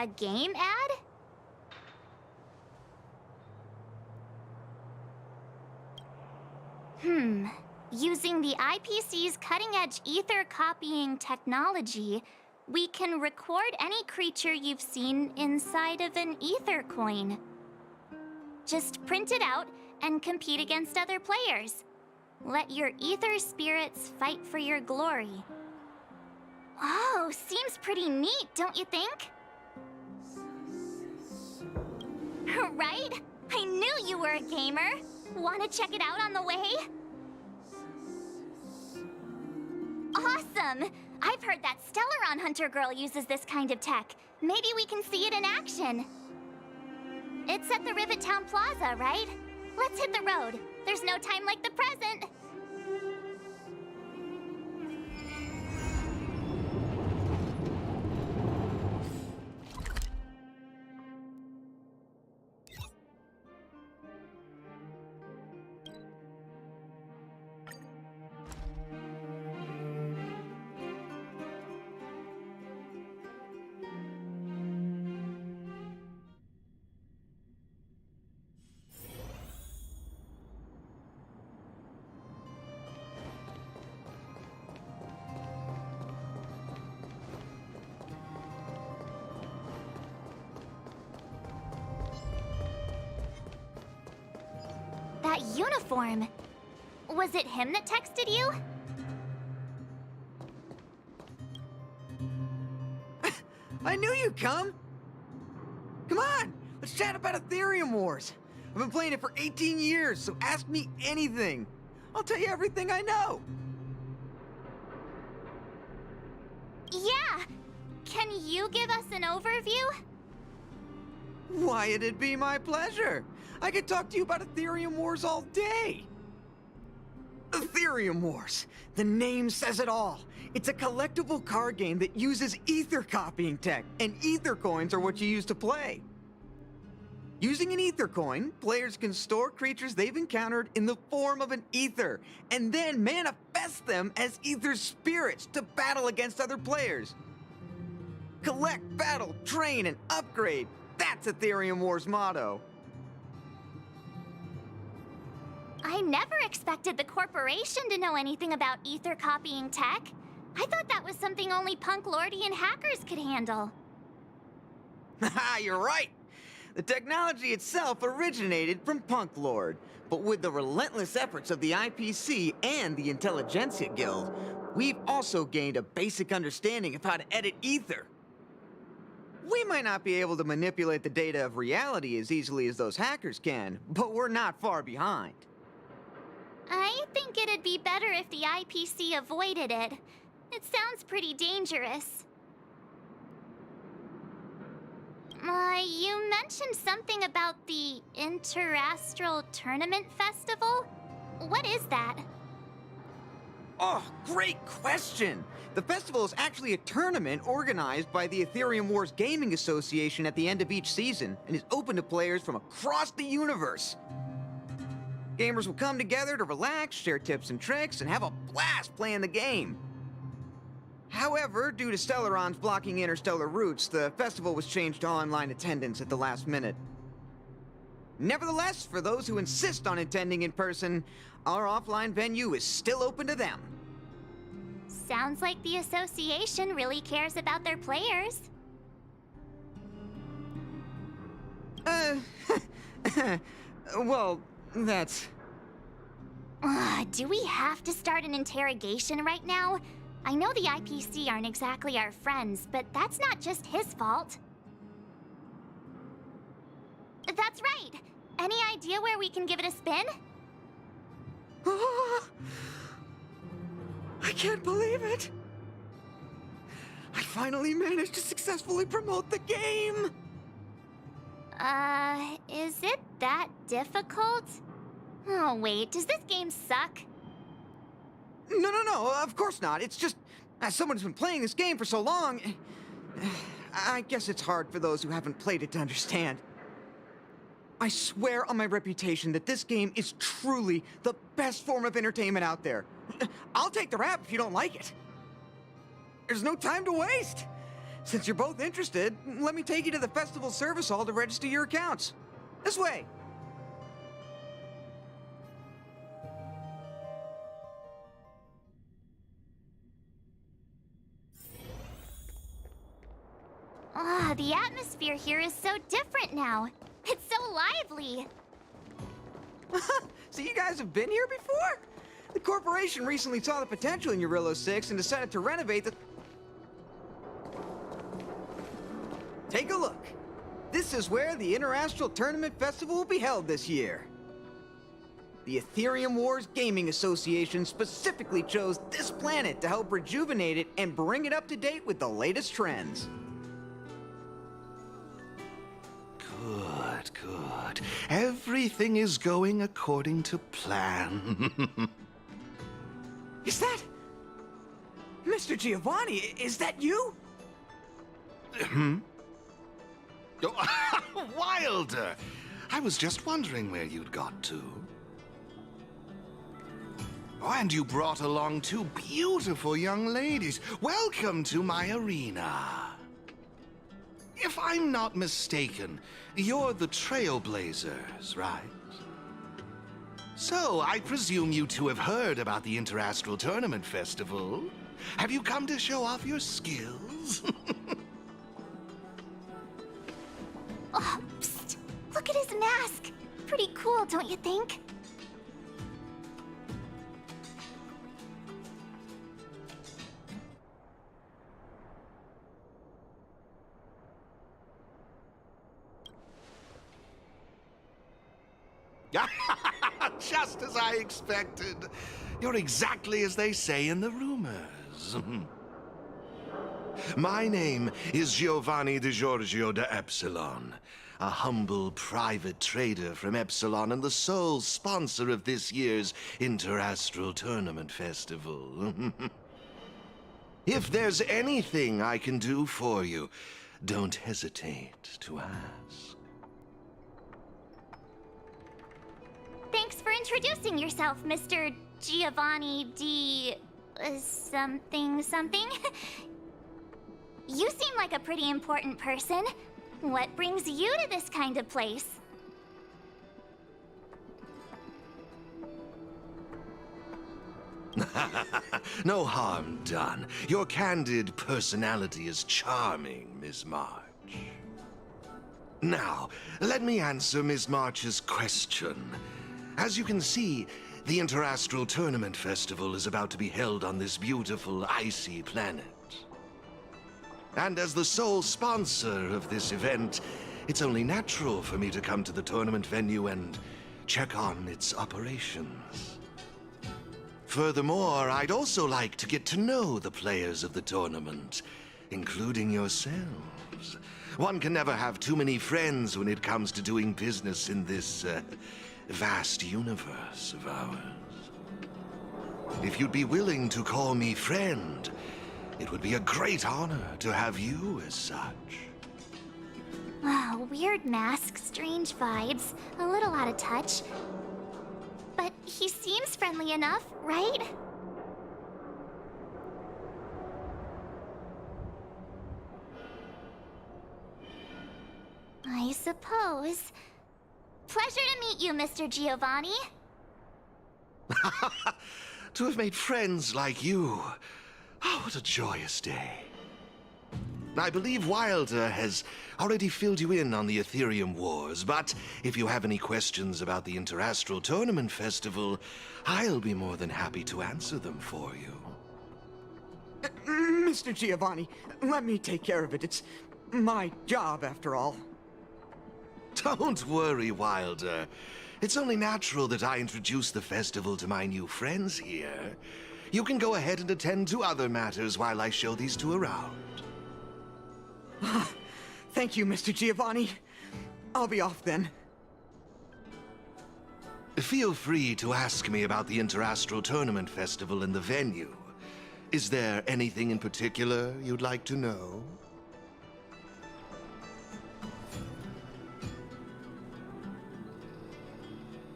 A game ad? Using the IPC's cutting-edge ether copying technology, we can record any creature you've seen inside of an ether coin. Just print it out and compete against other players. Let your ether spirits fight for your glory. Oh, seems pretty neat, don't you think? Right? I knew you were a gamer. Want to check it out on the way? Awesome! I've heard that Stellaron Hunter girl uses this kind of tech. Maybe we can see it in action. It's at the Rivet Town Plaza, right? Let's hit the road. There's no time like the present. That uniform. Was it him that texted you? I knew you'd come! Come on, let's chat about Ethereum Wars. I've been playing it for 18 years, so ask me anything. I'll tell you everything I know. Yeah! Can you give us an overview? Why, it'd be my pleasure. I could talk to you about Ethereum Wars all day. Ethereum Wars. The name says it all. It's a collectible card game that uses ether copying tech, and ether coins are what you use to play. Using an ether coin, players can store creatures they've encountered in the form of an ether, and then manifest them as ether spirits to battle against other players. Collect, battle, train, and upgrade. That's Ethereum Wars' motto. I never expected the corporation to know anything about ether copying tech. I thought that was something only punk lordy hackers could handle. Haha, you're right. The technology itself originated from Punk Lord, but with the relentless efforts of the IPC and the Intelligentsia Guild, we've also gained a basic understanding of how to edit ether. We might not be able to manipulate the data of reality as easily as those hackers can, but we're not far behind. I think it'd be better if the IPC avoided it. It sounds pretty dangerous. You mentioned something about the Interastral Tournament Festival? What is that? Oh, great question! The festival is actually a tournament organized by the Ethereum Wars Gaming Association at the end of each season, and is open to players from across the universe. Gamers will come together to relax, share tips and tricks, and have a blast playing the game. However, due to Stellarons blocking interstellar routes, the festival was changed to online attendance at the last minute. Nevertheless, for those who insist on attending in person, our offline venue is still open to them. Sounds like the association really cares about their players. Well, that's... Do we have to start an interrogation right now? I know the IPC aren't exactly our friends, but that's not just his fault. That's right! Any idea where we can give it a spin? I can't believe it! I finally managed to successfully promote the game! Is it that difficult? Oh wait, does this game suck? No, of course not. It's just, as someone who's been playing this game for so long, I guess it's hard for those who haven't played it to understand. I swear on my reputation that this game is truly the best form of entertainment out there. I'll take the rap if you don't like it. There's no time to waste. Since you're both interested, let me take you to the festival service hall to register your accounts. This way. Ah, the atmosphere here is so different now. It's so lively. So you guys have been here before? The corporation recently saw the potential in Urillo 6 and decided to renovate the... Take a look. This is where the Interastral Tournament Festival will be held this year. The Ethereum Wars Gaming Association specifically chose this planet to help rejuvenate it and bring it up to date with the latest trends. Good, good. Everything is going according to plan. Is that... Mr. Giovanni, is that you? Oh, Wilder! I was just wondering where you'd got to. Oh, and you brought along two beautiful young ladies. Welcome to my arena. If I'm not mistaken, you're the Trailblazers, right? So, I presume you two have heard about the Interastral Tournament Festival. Have you come to show off your skills? Oh, psst. Look at his mask. Pretty cool, don't you think? Just as I expected. You're exactly as they say in the rumors. My name is Giovanni Di Giorgio de Epsilon, a humble private trader from Epsilon and the sole sponsor of this year's Interastral Tournament Festival. If there's anything I can do for you, don't hesitate to ask. Thanks for introducing yourself, Mr. Giovanni D... something something. You seem like a pretty important person. What brings you to this kind of place? No harm done. Your candid personality is charming, Miss March. Now, let me answer Miss March's question. As you can see, the Interastral Tournament Festival is about to be held on this beautiful, icy planet. And as the sole sponsor of this event, it's only natural for me to come to the tournament venue and check on its operations. Furthermore, I'd also like to get to know the players of the tournament, including yourselves. One can never have too many friends when it comes to doing business in this, vast universe of ours. If you'd be willing to call me friend, it would be a great honor to have you as such. Wow, weird mask, strange vibes, a little out of touch. But he seems friendly enough, right? I suppose. Pleasure to meet you, Mr. Giovanni. To have made friends like you. Oh, what a joyous day. I believe Wilder has already filled you in on the Ethereum Wars, but if you have any questions about the Interastral Tournament Festival, I'll be more than happy to answer them for you. Mr. Giovanni, let me take care of it. It's my job, after all. Don't worry, Wilder. It's only natural that I introduce the festival to my new friends here. You can go ahead and attend to other matters while I show these two around. Thank you, Mr. Giovanni. I'll be off then. Feel free to ask me about the Interastral Tournament Festival and the venue. Is there anything in particular you'd like to know?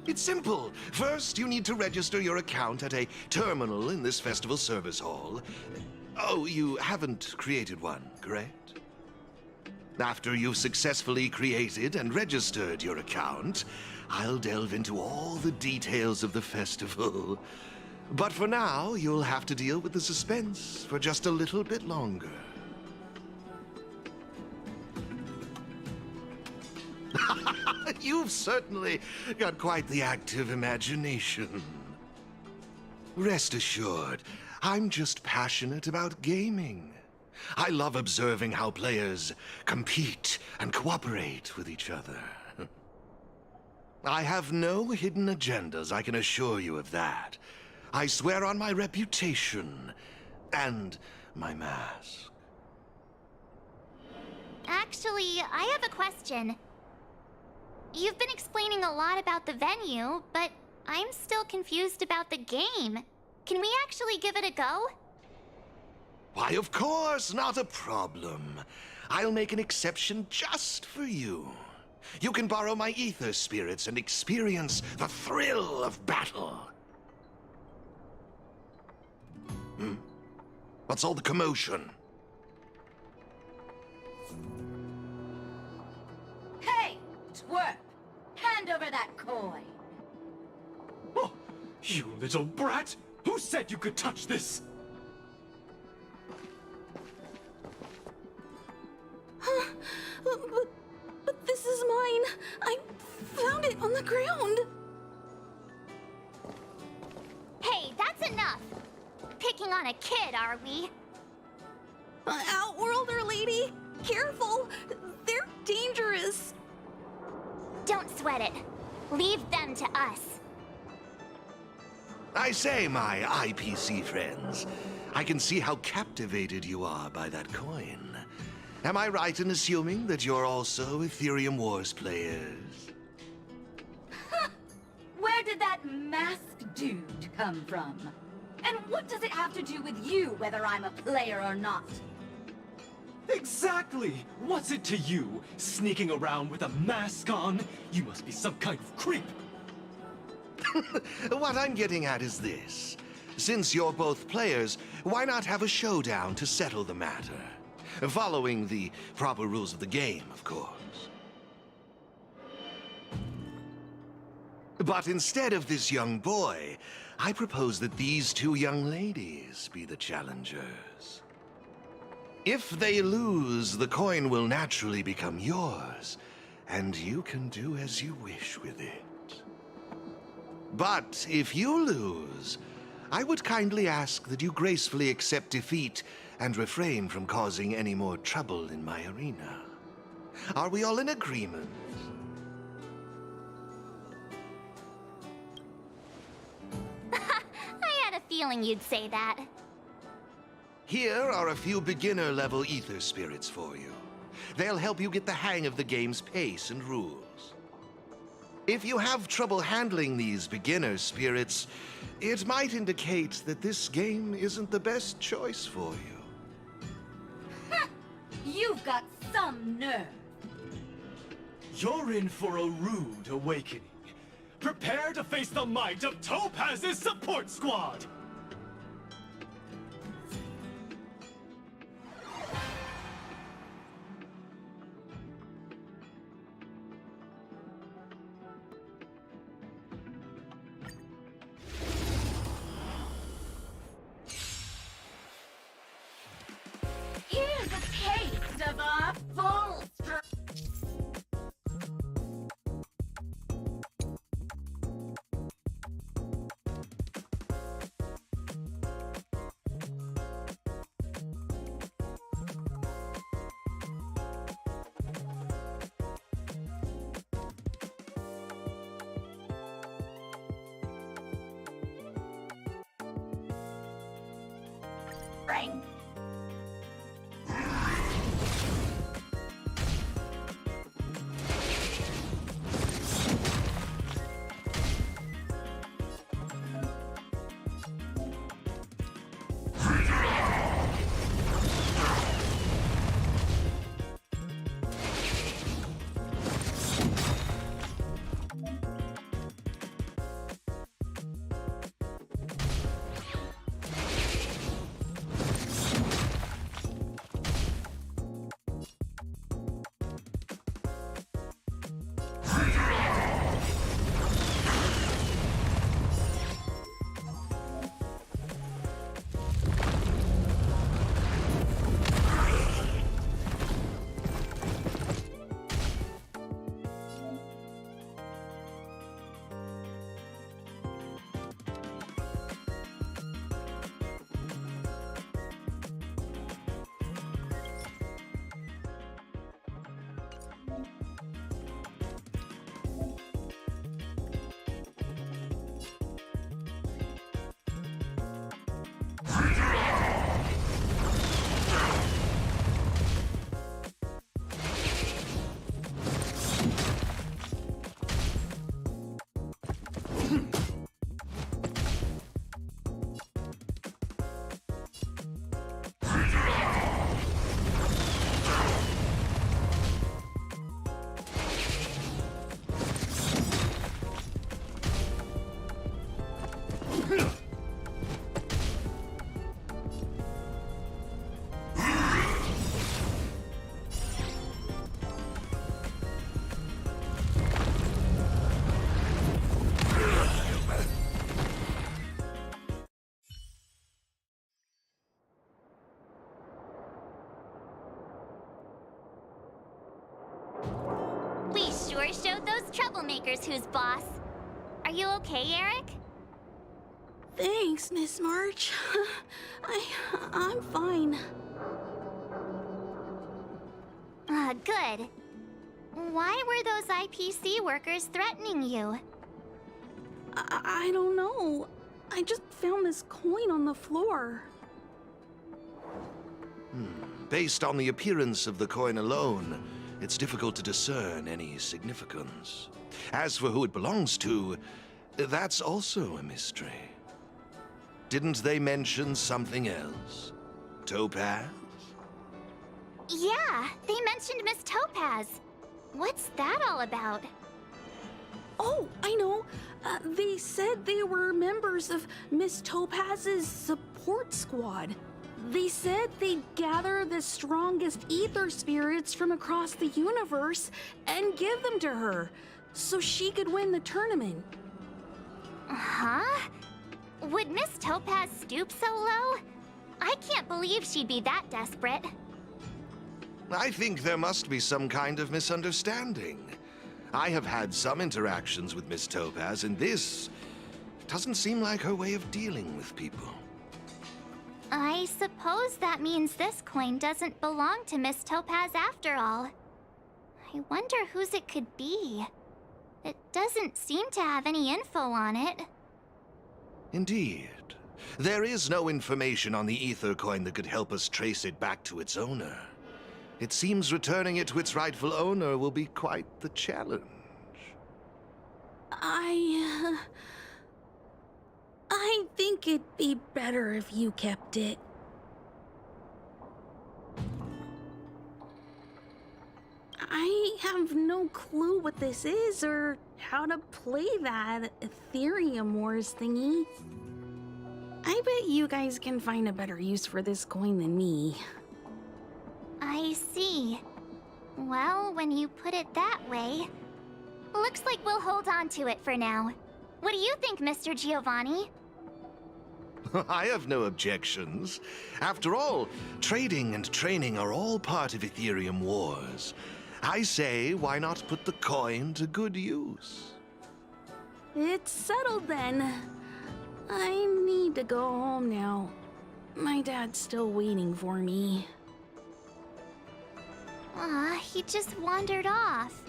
It's simple. First, you need to register your account at a terminal in this festival service hall. Oh, you haven't created one, correct? After you've successfully created and registered your account, I'll delve into all the details of the festival. But for now, you'll have to deal with the suspense for just a little bit longer. You've certainly got quite the active imagination. Rest assured, I'm just passionate about gaming. I love observing how players compete and cooperate with each other. I have no hidden agendas, I can assure you of that. I swear on my reputation and my mask. Actually, I have a question. You've been explaining a lot about the venue, but I'm still confused about the game. Can we actually give it a go? Why, of course, not a problem. I'll make an exception just for you. You can borrow my ether spirits and experience the thrill of battle. What's all the commotion? Hey, twerp! Hand over that coin! Oh, you little brat! Who said you could touch this? But this is mine. I found it on the ground. Hey, that's enough! Picking on a kid, are we? Outworlder lady, careful. They're dangerous. Don't sweat it. Leave them to us. I say, my IPC friends, I can see how captivated you are by that coin. Am I right in assuming that you're also Ethereum Wars players? Where did that masked dude come from? And what does it have to do with you, whether I'm a player or not? Exactly! What's it to you? Sneaking around with a mask on? You must be some kind of creep. What I'm getting at is this. Since you're both players, why not have a showdown to settle the matter? Following the proper rules of the game, of course. But instead of this young boy, I propose that these two young ladies be the challengers. If they lose, the coin will naturally become yours, and you can do as you wish with it. But if you lose, I would kindly ask that you gracefully accept defeat and refrain from causing any more trouble in my arena. Are we all in agreement? I had a feeling you'd say that. Here are a few beginner-level ether spirits for you. They'll help you get the hang of the game's pace and rules. If you have trouble handling these beginner spirits, it might indicate that this game isn't the best choice for you. You've got some nerve. You're in for a rude awakening. Prepare to face the might of Topaz's support squad! Here's a taste of our full strength. troublemaker's who's boss. Are you okay, Eric? Thanks, Miss March. I'm fine. Good. Why were those IPC workers threatening you? I don't know. I just found this coin on the floor. Based on the appearance of the coin alone, it's difficult to discern any significance. As for who it belongs to, that's also a mystery. Didn't they mention something else? Topaz? Yeah, they mentioned Miss Topaz. What's that all about? Oh, I know. They said they were members of Miss Topaz's support squad. They said they'd gather the strongest ether spirits from across the universe and give them to her, so she could win the tournament. Huh? Would Miss Topaz stoop so low? I can't believe she'd be that desperate. I think there must be some kind of misunderstanding. I have had some interactions with Miss Topaz, and this doesn't seem like her way of dealing with people. I suppose that means this coin doesn't belong to Miss Topaz after all. I wonder whose it could be. It doesn't seem to have any info on it. Indeed. There is no information on the ether coin that could help us trace it back to its owner. It seems returning it to its rightful owner will be quite the challenge. I think it'd be better if you kept it. I have no clue what this is or how to play that Ethereum Wars thingy. I bet you guys can find a better use for this coin than me. I see. Well, when you put it that way, looks like we'll hold on to it for now. What do you think, Mr. Giovanni? I have no objections. After all, trading and training are all part of Ethereum Wars. I say, why not put the coin to good use? It's settled then. I need to go home now. My dad's still waiting for me. He just wandered off.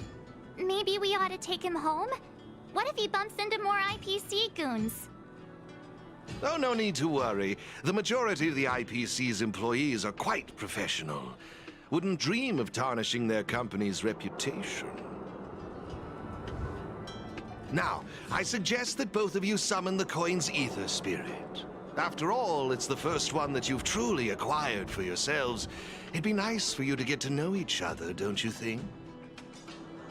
Maybe we ought to take him home? What if he bumps into more IPC goons? Oh, no need to worry. The majority of the IPC's employees are quite professional. Wouldn't dream of tarnishing their company's reputation. Now, I suggest that both of you summon the coin's ether spirit. After all, it's the first one that you've truly acquired for yourselves. It'd be nice for you to get to know each other, don't you think?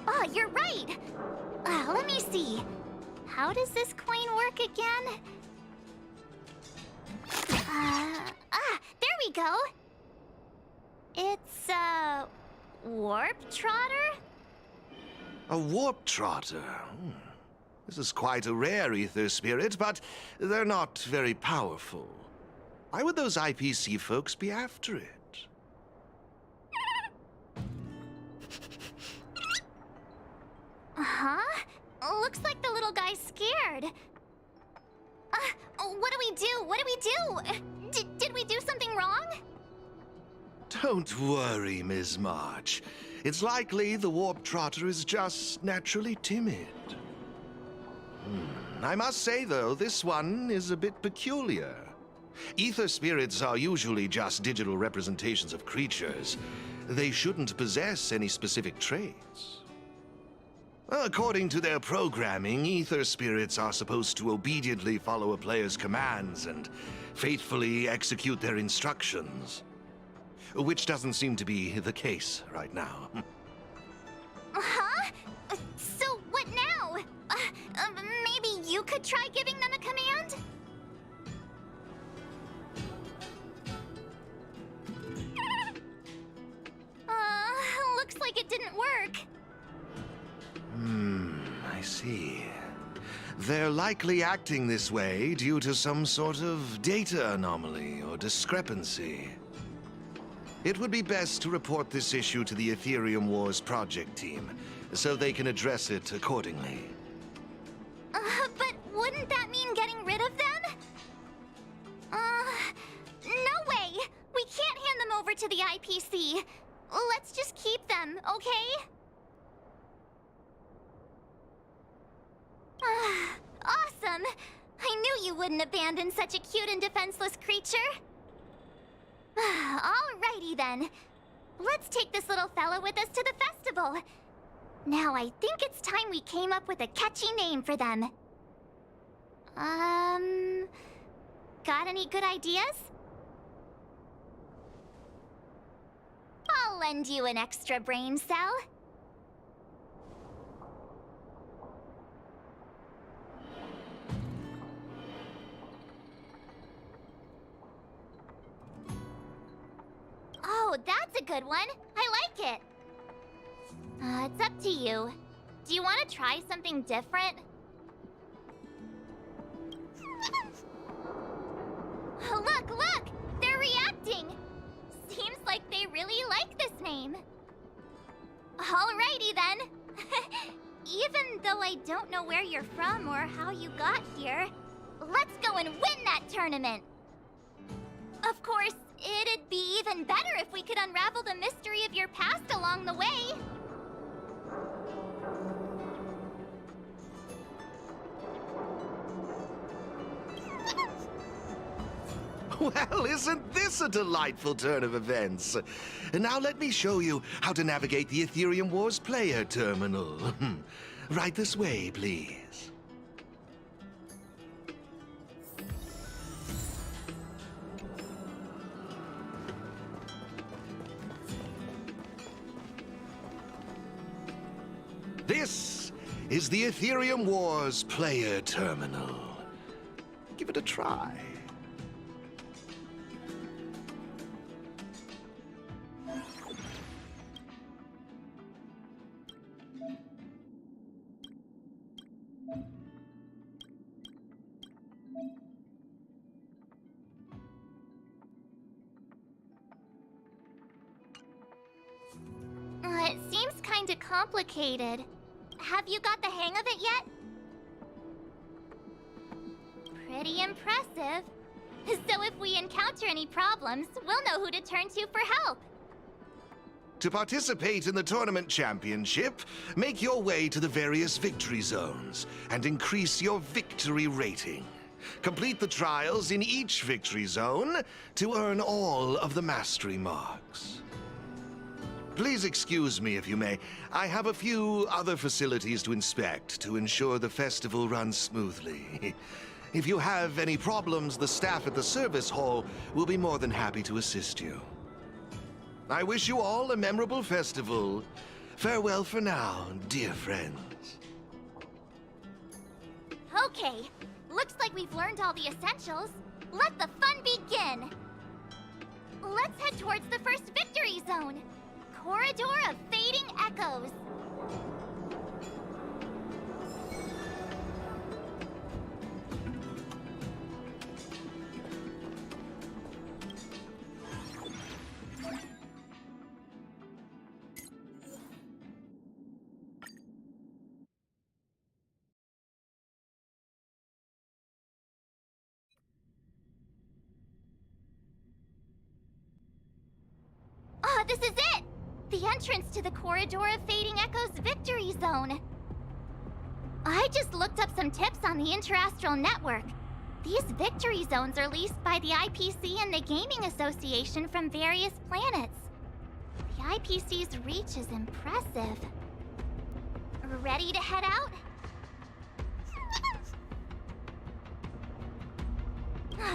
Oh, you're right! Let me see. How does this coin work again? There we go! It's a warp trotter? A warp trotter? This is quite a rare ether spirit, but they're not very powerful. Why would those IPC folks be after it? Huh? Looks like the little guy's scared. What do we do? What do we do? Did we do something wrong? Don't worry, Ms. March. It's likely the warp trotter is just naturally timid. I must say, though, this one is a bit peculiar. Ether spirits are usually just digital representations of creatures. They shouldn't possess any specific traits. According to their programming, ether spirits are supposed to obediently follow a player's commands and faithfully execute their instructions. Which doesn't seem to be the case right now. Huh? So what now? Maybe you could try giving them a command? Looks like it didn't work. I see. They're likely acting this way due to some sort of data anomaly or discrepancy. It would be best to report this issue to the Ethereum Wars project team. so they can address it accordingly. But wouldn't that mean getting rid of them? No way! We can't hand them over to the IPC. Let's just keep them, okay? Awesome! I knew you wouldn't abandon such a cute and defenseless creature. Alrighty then. Let's take this little fella with us to the festival. Now I think it's time we came up with a catchy name for them. Got any good ideas? I'll lend you an extra brain cell. Oh, that's a good one. I like it. It's up to you. Do you want to try something different? Look, look! They're reacting! Seems like they really like this name. Alrighty then. Even though I don't know where you're from or how you got here, let's go and win that tournament! Of course, it'd be even better if we could unravel the mystery of your past along the way. Well, isn't this a delightful turn of events? Now let me show you how to navigate the Ethereum Wars player terminal. Right this way, please. This is the Ethereum Wars player terminal. Give it a try. It seems kinda complicated. Have you got the hang of it yet? Pretty impressive. So if we encounter any problems, we'll know who to turn to for help. To participate in the tournament championship, make your way to the various victory zones and increase your victory rating. Complete the trials in each victory zone to earn all of the mastery marks. Please excuse me if you may. I have a few other facilities to inspect to ensure the festival runs smoothly. If you have any problems, the staff at the service hall will be more than happy to assist you. I wish you all a memorable festival. Farewell for now, dear friends. Okay, looks like we've learned all the essentials. Let the fun begin! Let's head towards the first victory zone. Corridor of Fading Echoes. This is it! The entrance to the Corridor of Fading Echoes Victory Zone. I just looked up some tips on the Interastral Network. These victory zones are leased by the IPC and the Gaming Association from various planets. The IPC's reach is impressive. Ready to head out?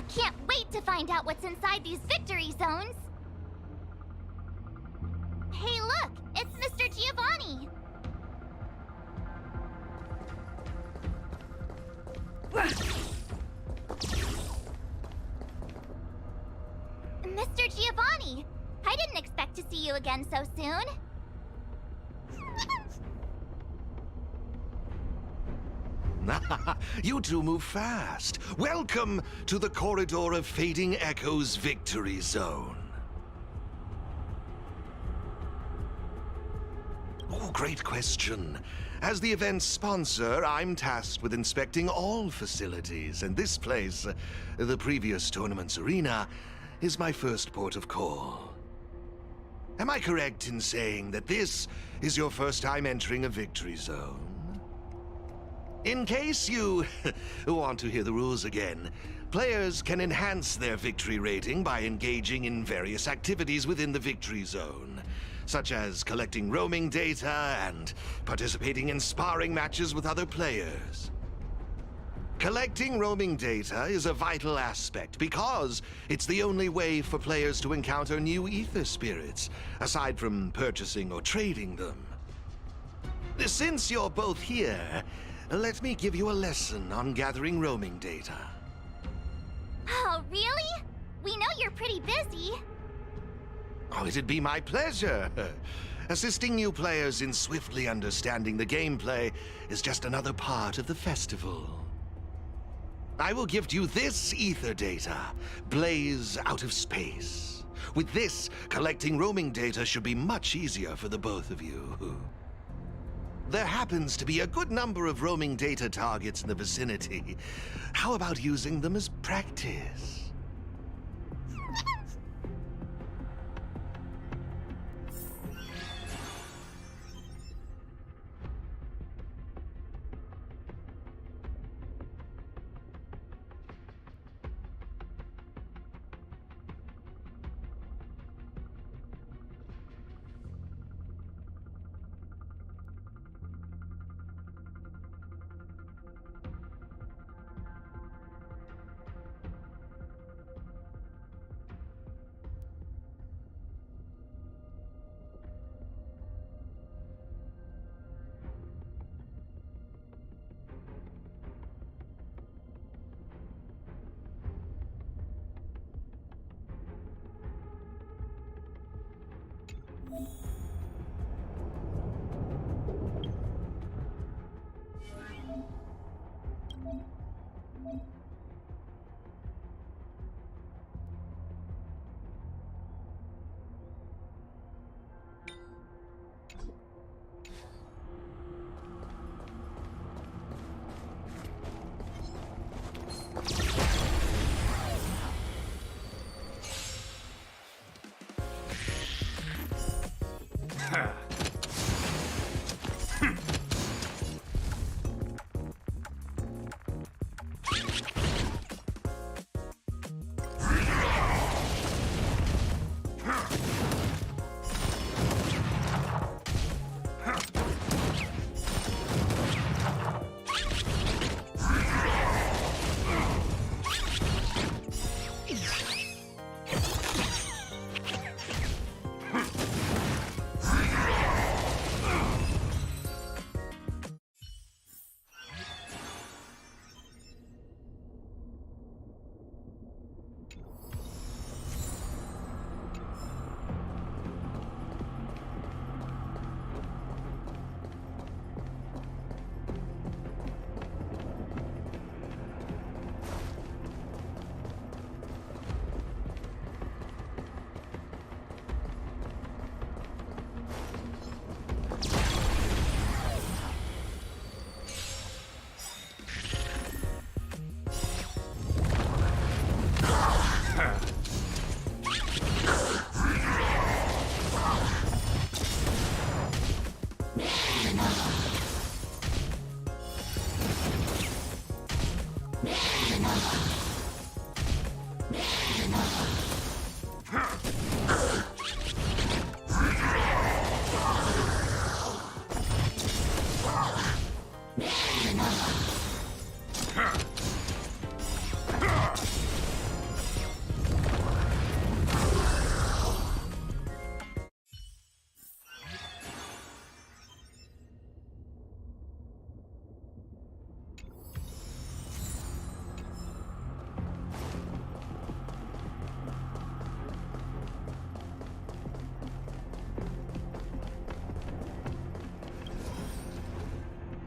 Can't wait to find out what's inside these victory zones! Hey, look! It's Mr. Giovanni! Mr. Giovanni! I didn't expect to see you again so soon. You two move fast. Welcome to the Corridor of Fading Echoes Victory Zone. Oh, Great question. As the event's sponsor, I'm tasked with inspecting all facilities, and this place, the previous tournament's arena, is my first port of call. Am I correct in saying that this is your first time entering a victory zone? In case you want to hear the rules again, players can enhance their victory rating by engaging in various activities within the victory zone, such as collecting roaming data and participating in sparring matches with other players. Collecting roaming data is a vital aspect because it's the only way for players to encounter new ether spirits, aside from purchasing or trading them. Since you're both here, let me give you a lesson on gathering roaming data. Oh, really? We know you're pretty busy. Oh, it'd be my pleasure. Assisting new players in swiftly understanding the gameplay is just another part of the festival. I will gift you this ether data, Blaze Out of Space. With this, collecting roaming data should be much easier for the both of you. There happens to be a good number of roaming data targets in the vicinity. How about using them as practice?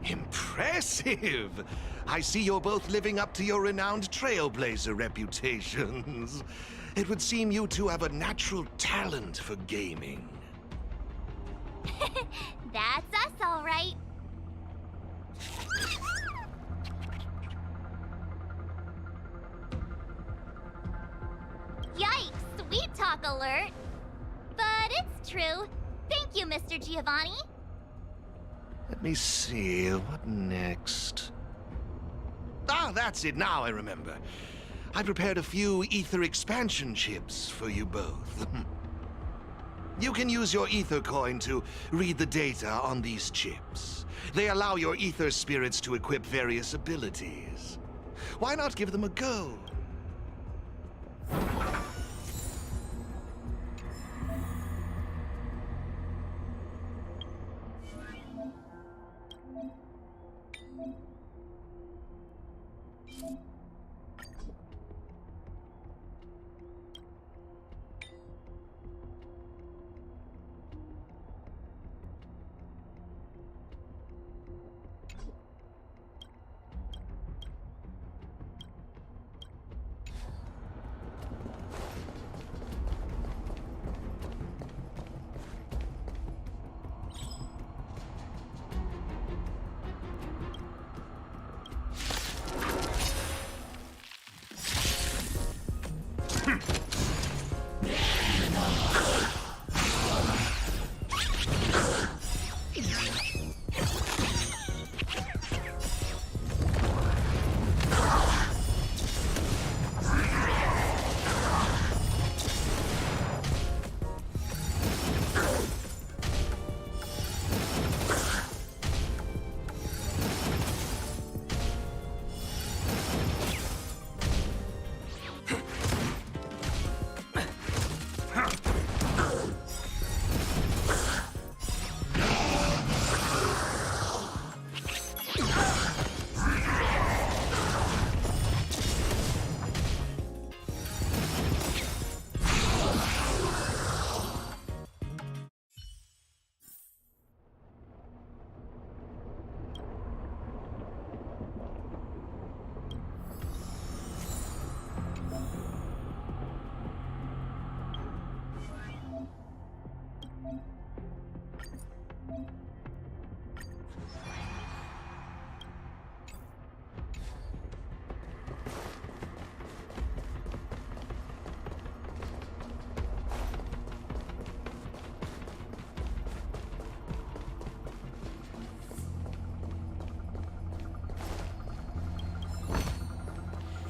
Impressive! I see you're both living up to your renowned trailblazer reputations. It would seem you two have a natural talent for gaming. That's us, all right. Yikes, sweet talk alert. But it's true. Thank you, Mr. Giovanni. Let me see, what next? Ah, that's it, now I remember. I prepared a few ether expansion chips for you both. You can use your ether coin to read the data on these chips. They allow your ether spirits to equip various abilities. Why not give them a go?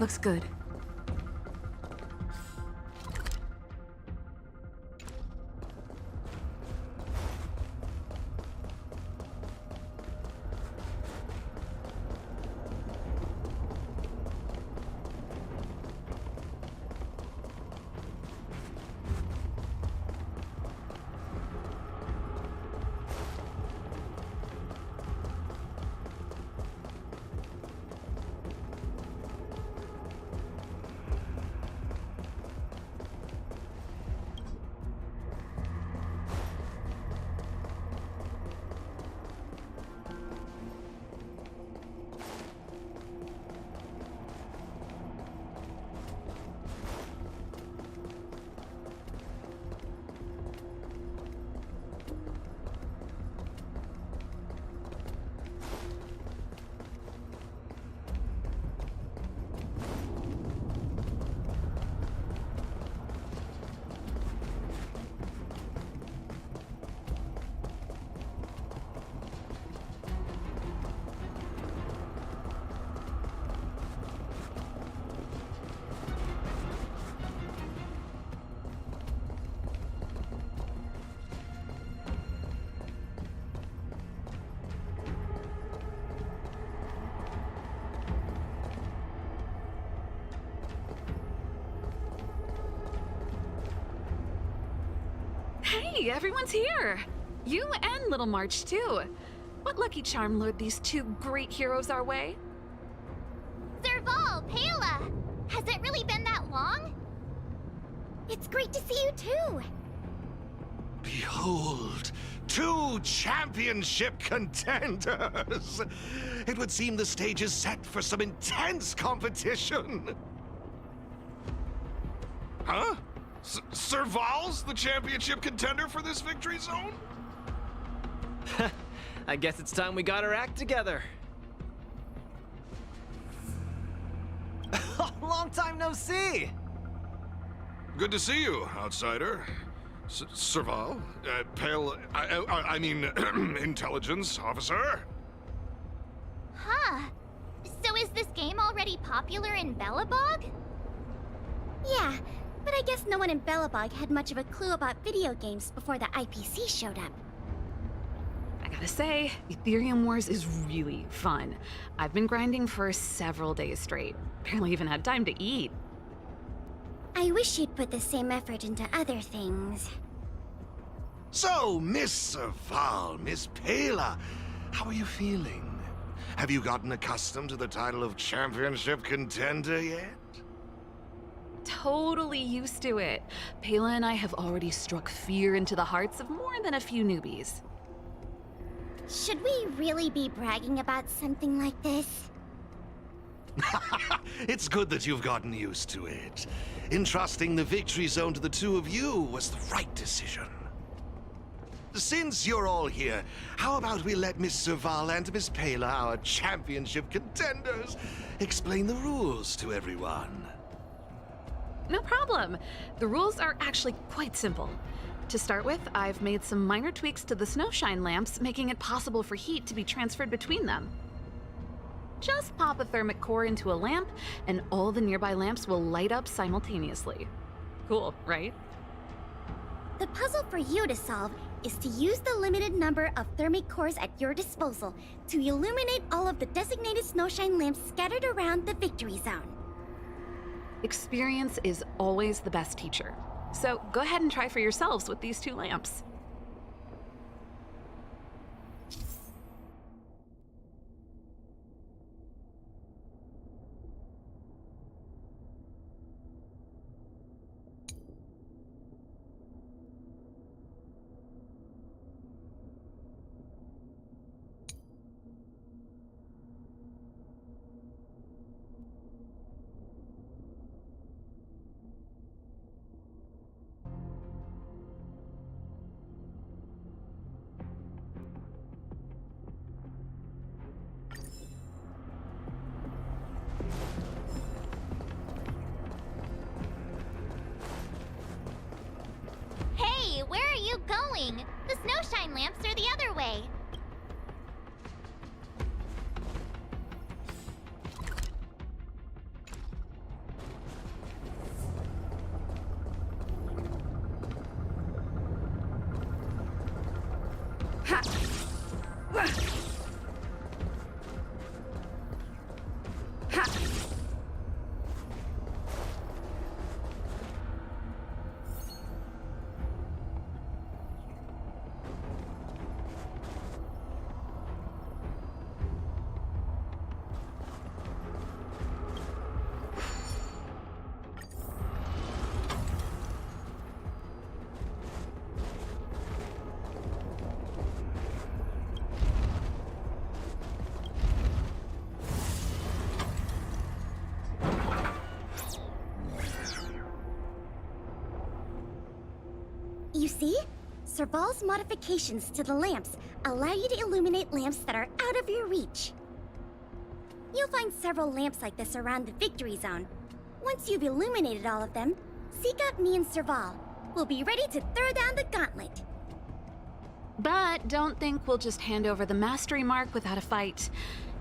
Looks good. Hey, everyone's here! You and Little March, too. What lucky charm lured these two great heroes our way? Serval, Pela! Has it really been that long? It's great to see you too! Behold, two championship contenders! It would seem the stage is set for some intense competition. I guess it's time we got our act together. Long time no see! Good to see you, outsider. Serval? I mean, intelligence officer? Huh. So is this game already popular in Belobog? Yeah, but I guess no one in Belobog had much of a clue about video games before the IPC showed up. I gotta say, Ethereum Wars is really fun. I've been grinding for several days straight. Barely even had time to eat. I wish you'd put the same effort into other things. So, Miss Serval, Miss Pela, how are you feeling? Have you gotten accustomed to the title of championship contender yet? Totally used to it. Pela and I have already struck fear into the hearts of more than a few newbies. Should we really be bragging about something like this? It's good that you've gotten used to it. Entrusting the victory zone to the two of you was the right decision. Since you're all here, how about we let Miss Serval and Miss Pela, our championship contenders, explain the rules to everyone? No problem. The rules are actually quite simple. To start with, I've made some minor tweaks to the snowshine lamps, making it possible for heat to be transferred between them. Just pop a thermic core into a lamp, and all the nearby lamps will light up simultaneously. Cool, right? The puzzle for you to solve is to use the limited number of thermic cores at your disposal to illuminate all of the designated snowshine lamps scattered around the victory zone. Experience is always the best teacher. So go ahead and try for yourselves with these two lamps. Hey, where are you going? The snowshine lamps are the other way. You see? Serval's modifications to the lamps allow you to illuminate lamps that are out of your reach. You'll find several lamps like this around the victory zone. Once you've illuminated all of them, seek out me and Serval. We'll be ready to throw down the gauntlet. But don't think we'll just hand over the mastery mark without a fight.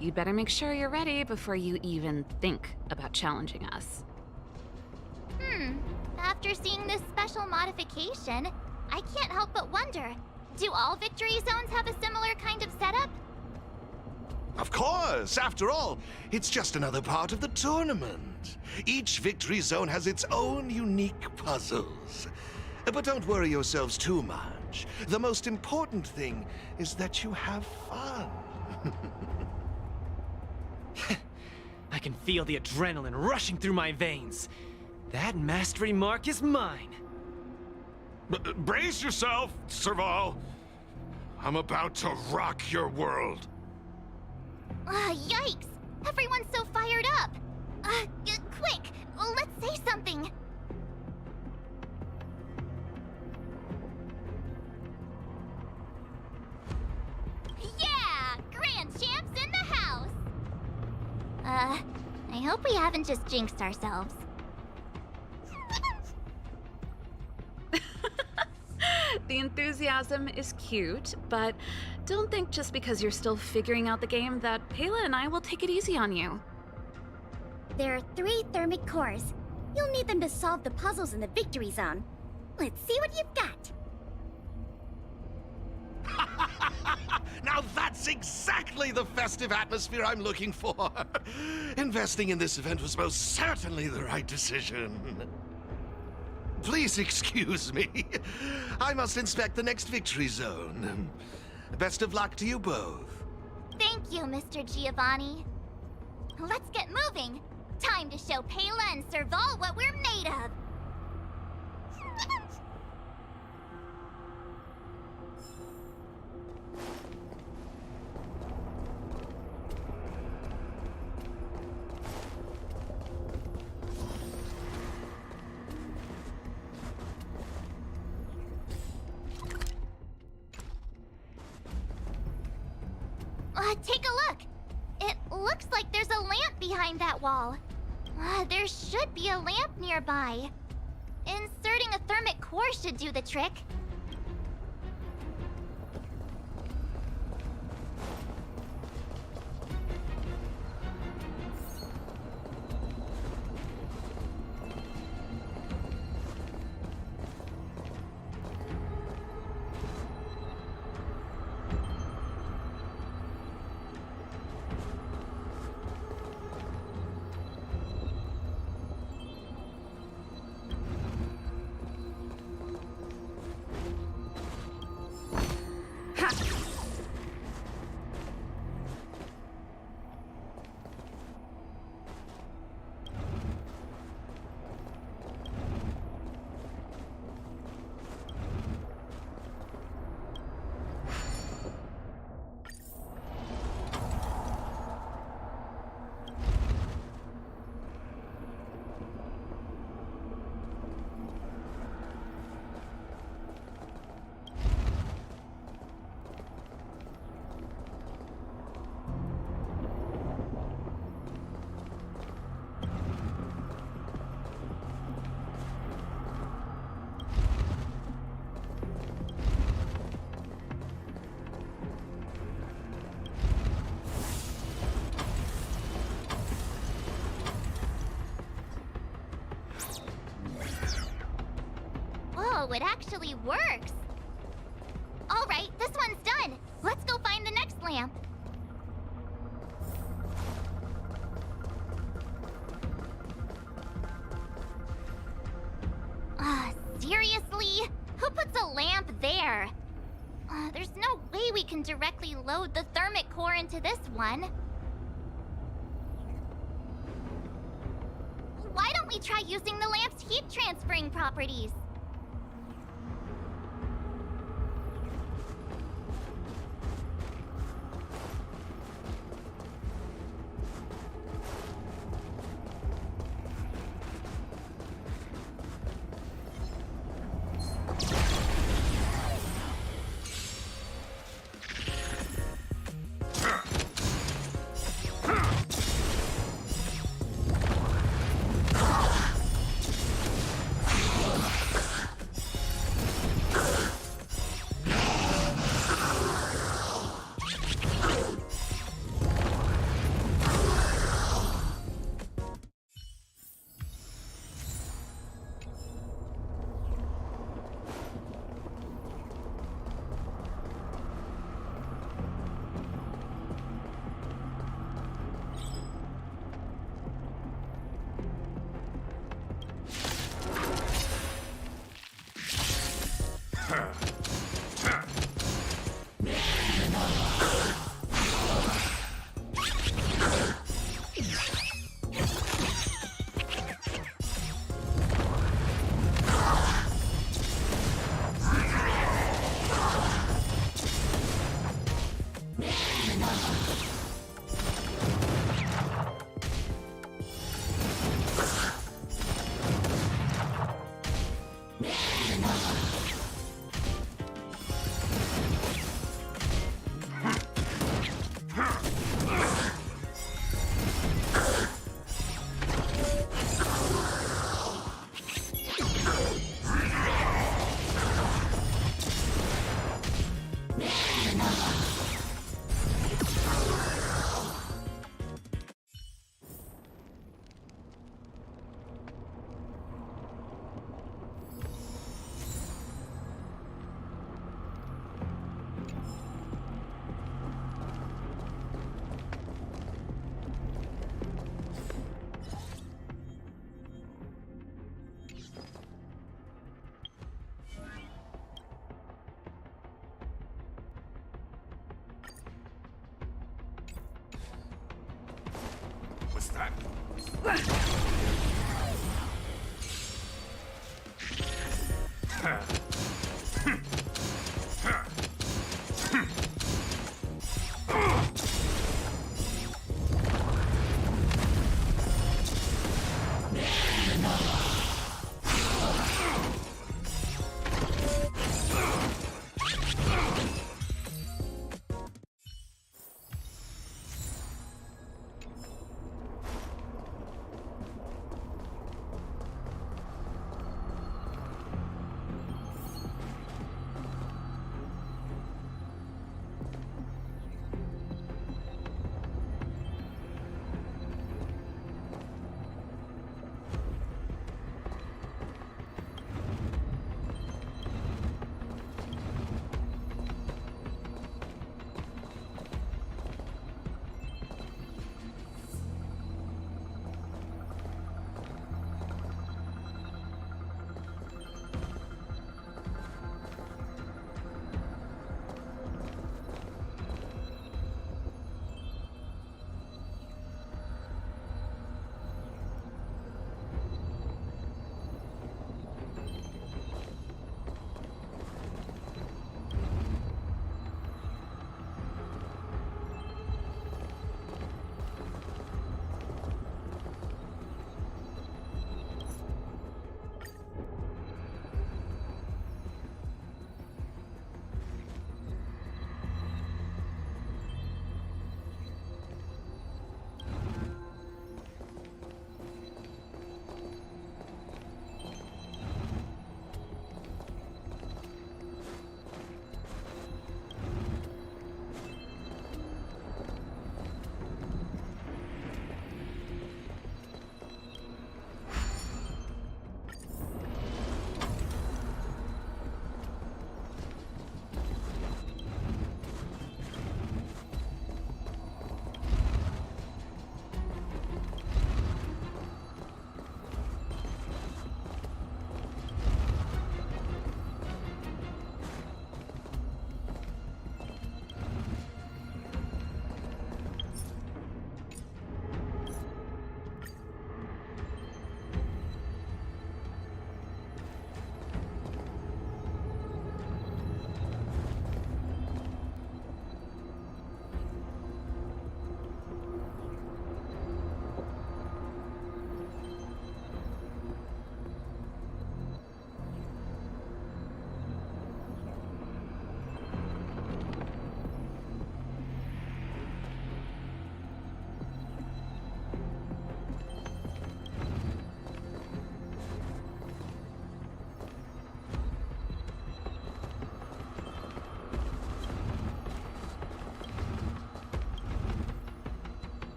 You'd better make sure you're ready before you even think about challenging us. After seeing this special modification, I can't help but wonder, do all victory zones have a similar kind of setup? Of course! After all, it's just another part of the tournament. Each victory zone has its own unique puzzles. But don't worry yourselves too much. The most important thing is that you have fun. I can feel the adrenaline rushing through my veins. That mastery mark is mine. Brace yourself, Serval. I'm about to rock your world. Yikes! Everyone's so fired up! Quick! Let's say something! we haven't just jinxed ourselves. The enthusiasm is cute, but don't think just because you're still figuring out the game that Payla and I will take it easy on you. There are 3 thermic cores. You'll need them to solve the puzzles in the victory zone. Let's see what you've got. Now that's exactly the festive atmosphere I'm looking for. Investing in this event was most certainly the right decision. Please excuse me. I must inspect the next victory zone. Best of luck to you both. Thank you, Mr. Giovanni. Let's get moving. Time to show Payla and Serval what we're made of. Take a look. It looks like there's a lamp behind that wall. There should be a lamp nearby. Inserting a thermic core should do the trick. Whoa, it actually works! Alright, this one's done! Let's go find the next lamp! Seriously? Who puts a lamp there? There's no way we can directly load the thermic core into this one. Why don't we try using the lamp's heat transferring properties?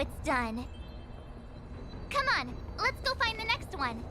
it's done. Come on, let's go find the next one.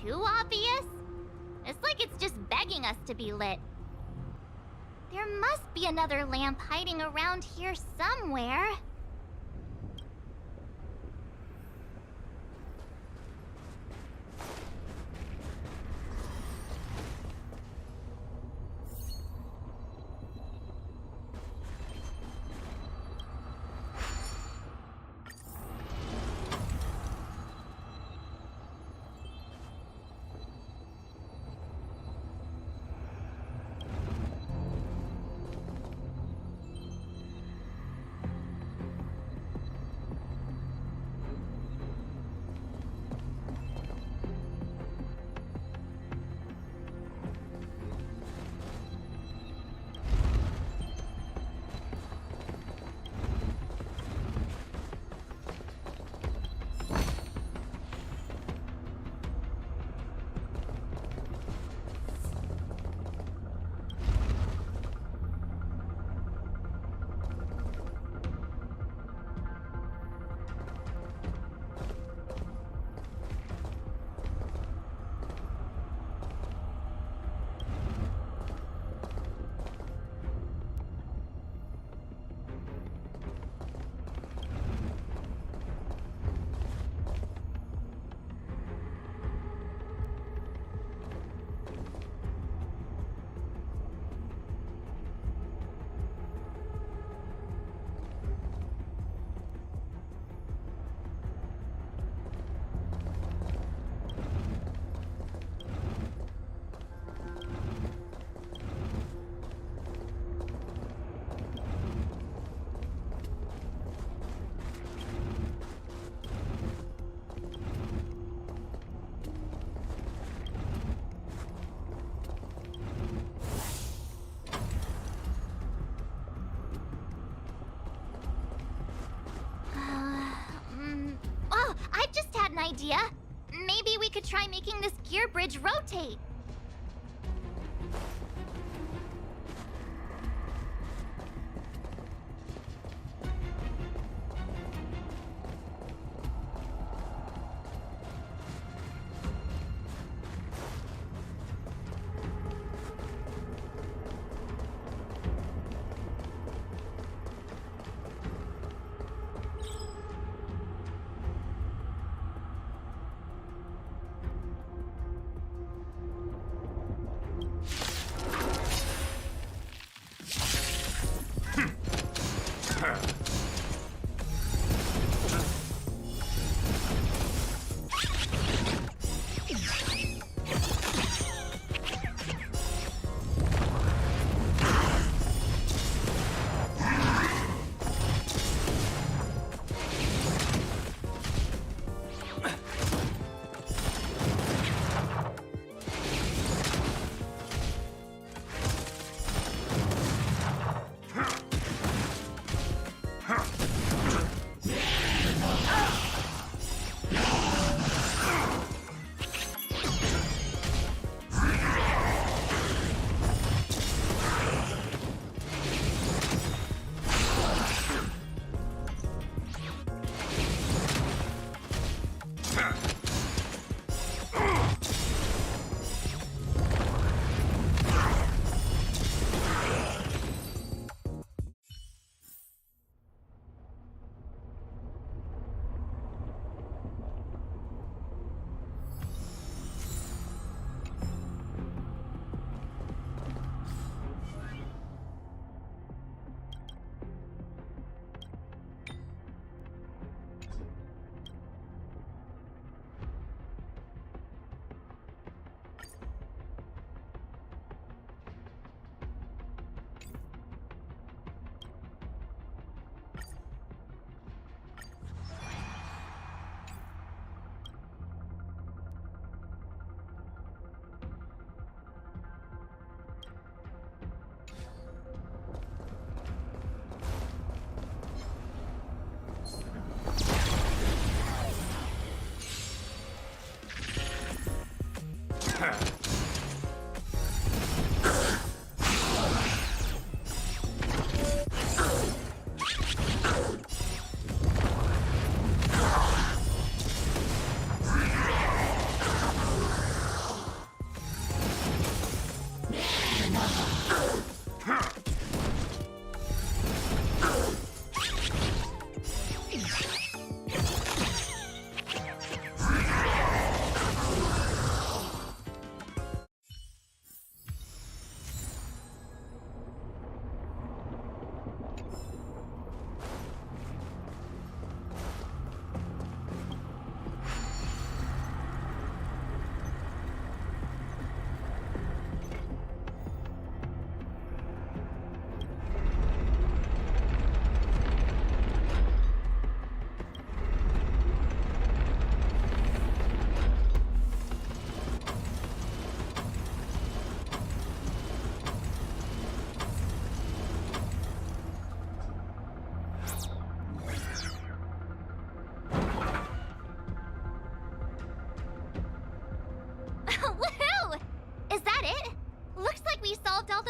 too obvious? It's like it's just begging us to be lit. There must be another lamp hiding around here somewhere. Oh, I just had an idea. Maybe we could try making this gear bridge rotate.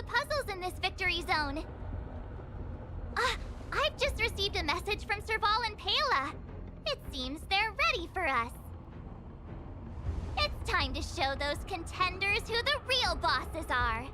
the puzzles in this victory zone. I've just received a message from Serval and Pela. It seems they're ready for us. It's time to show those contenders who the real bosses are.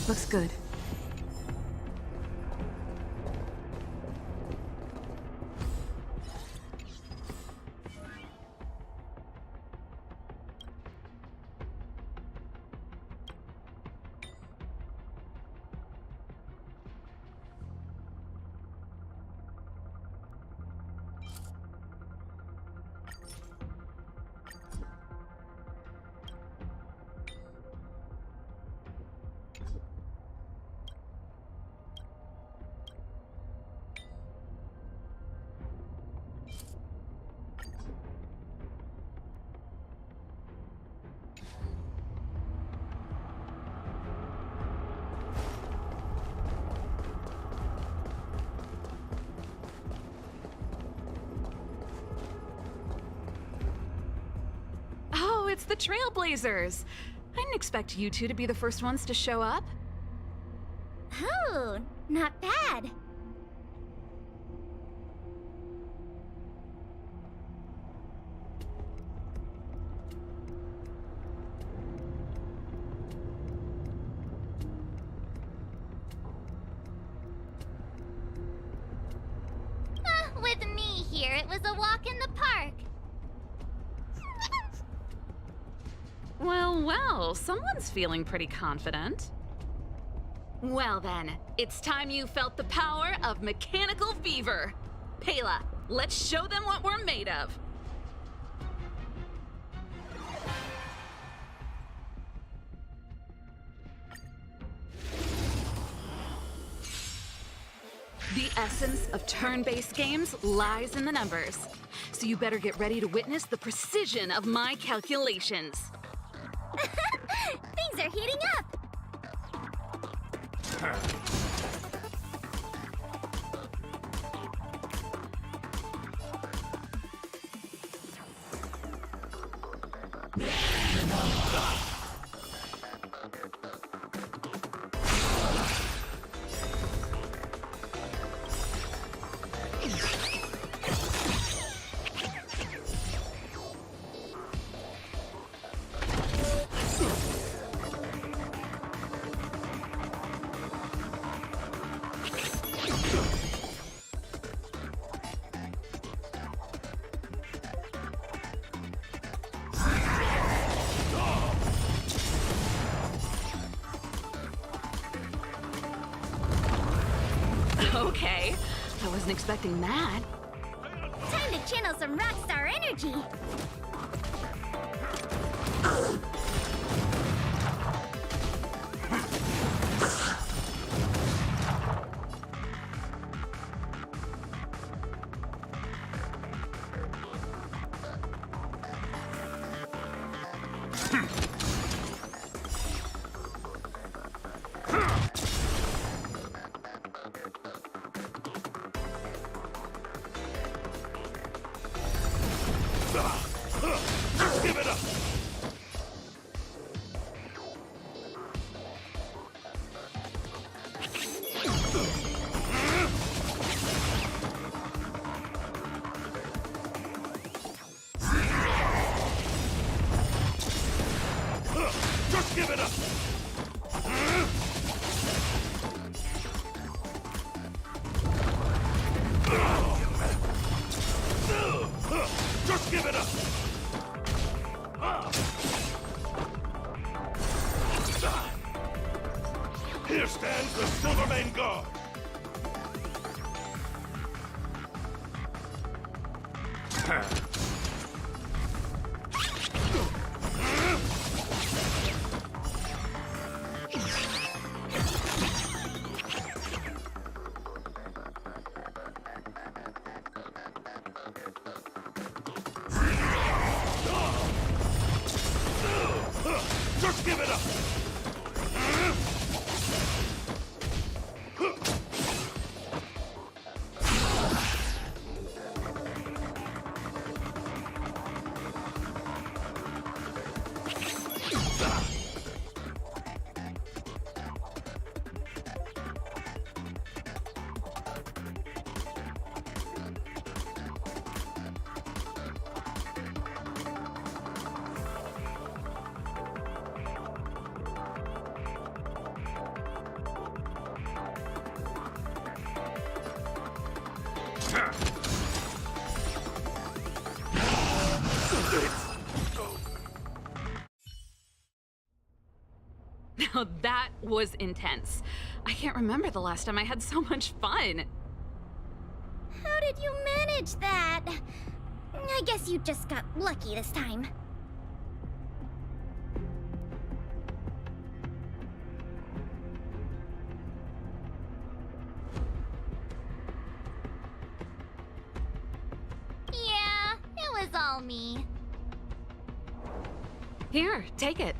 Looks good. Oh, it's the Trailblazers. I didn't expect you two to be the first ones to show up. Oh, not bad. With me here, it was a walk in the park. Well, well, someone's feeling pretty confident. Well then, it's time you felt the power of mechanical fever. Pela, let's show them what we're made of. The essence of turn-based games lies in the numbers. So you better get ready to witness the precision of my calculations. Things are heating up. Okay, I wasn't expecting that. Time to channel some rockstar energy. Here stands the Silvermane Guard. Just give it up! Now that was intense. I can't remember the last time I had so much fun. How did you manage that? I guess you just got lucky this time. Yeah, it was all me. Here, take it.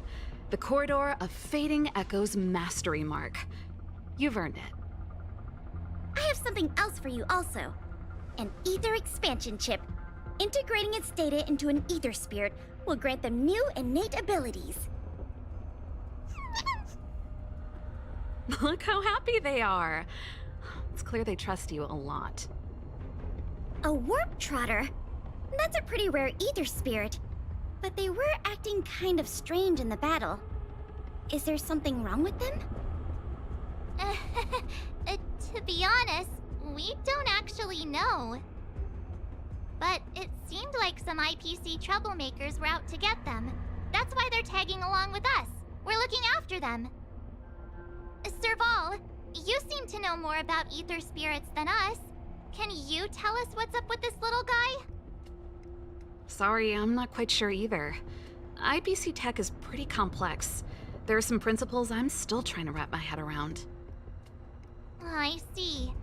The Corridor of Fading Echoes Mastery Mark. You've earned it. I have something else for you also. An ether expansion chip. Integrating its data into an ether spirit will grant them new innate abilities. Look how happy they are. It's clear they trust you a lot. A warp trotter? That's a pretty rare ether spirit. But they were acting kind of strange in the battle. Is there something wrong with them? To be honest, we don't actually know. But it seemed like some IPC troublemakers were out to get them. That's why they're tagging along with us. We're looking after them. Serval, you seem to know more about ether spirits than us. Can you tell us what's up with this little guy? Sorry, I'm not quite sure either. IPC tech is pretty complex. There are some principles I'm still trying to wrap my head around. I see.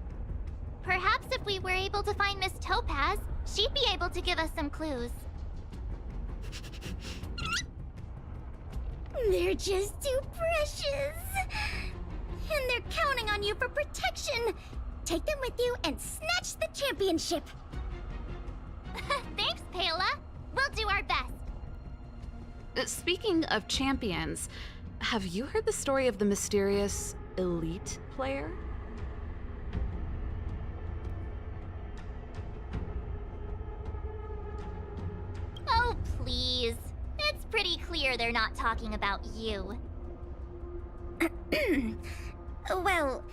Perhaps if we were able to find Miss Topaz, she'd be able to give us some clues. They're just too precious. And they're counting on you for protection. Take them with you and snatch the championship. Thanks, Pela. We'll do our best. Speaking of champions, have you heard the story of the mysterious elite player? Oh, please. It's pretty clear they're not talking about you. Well,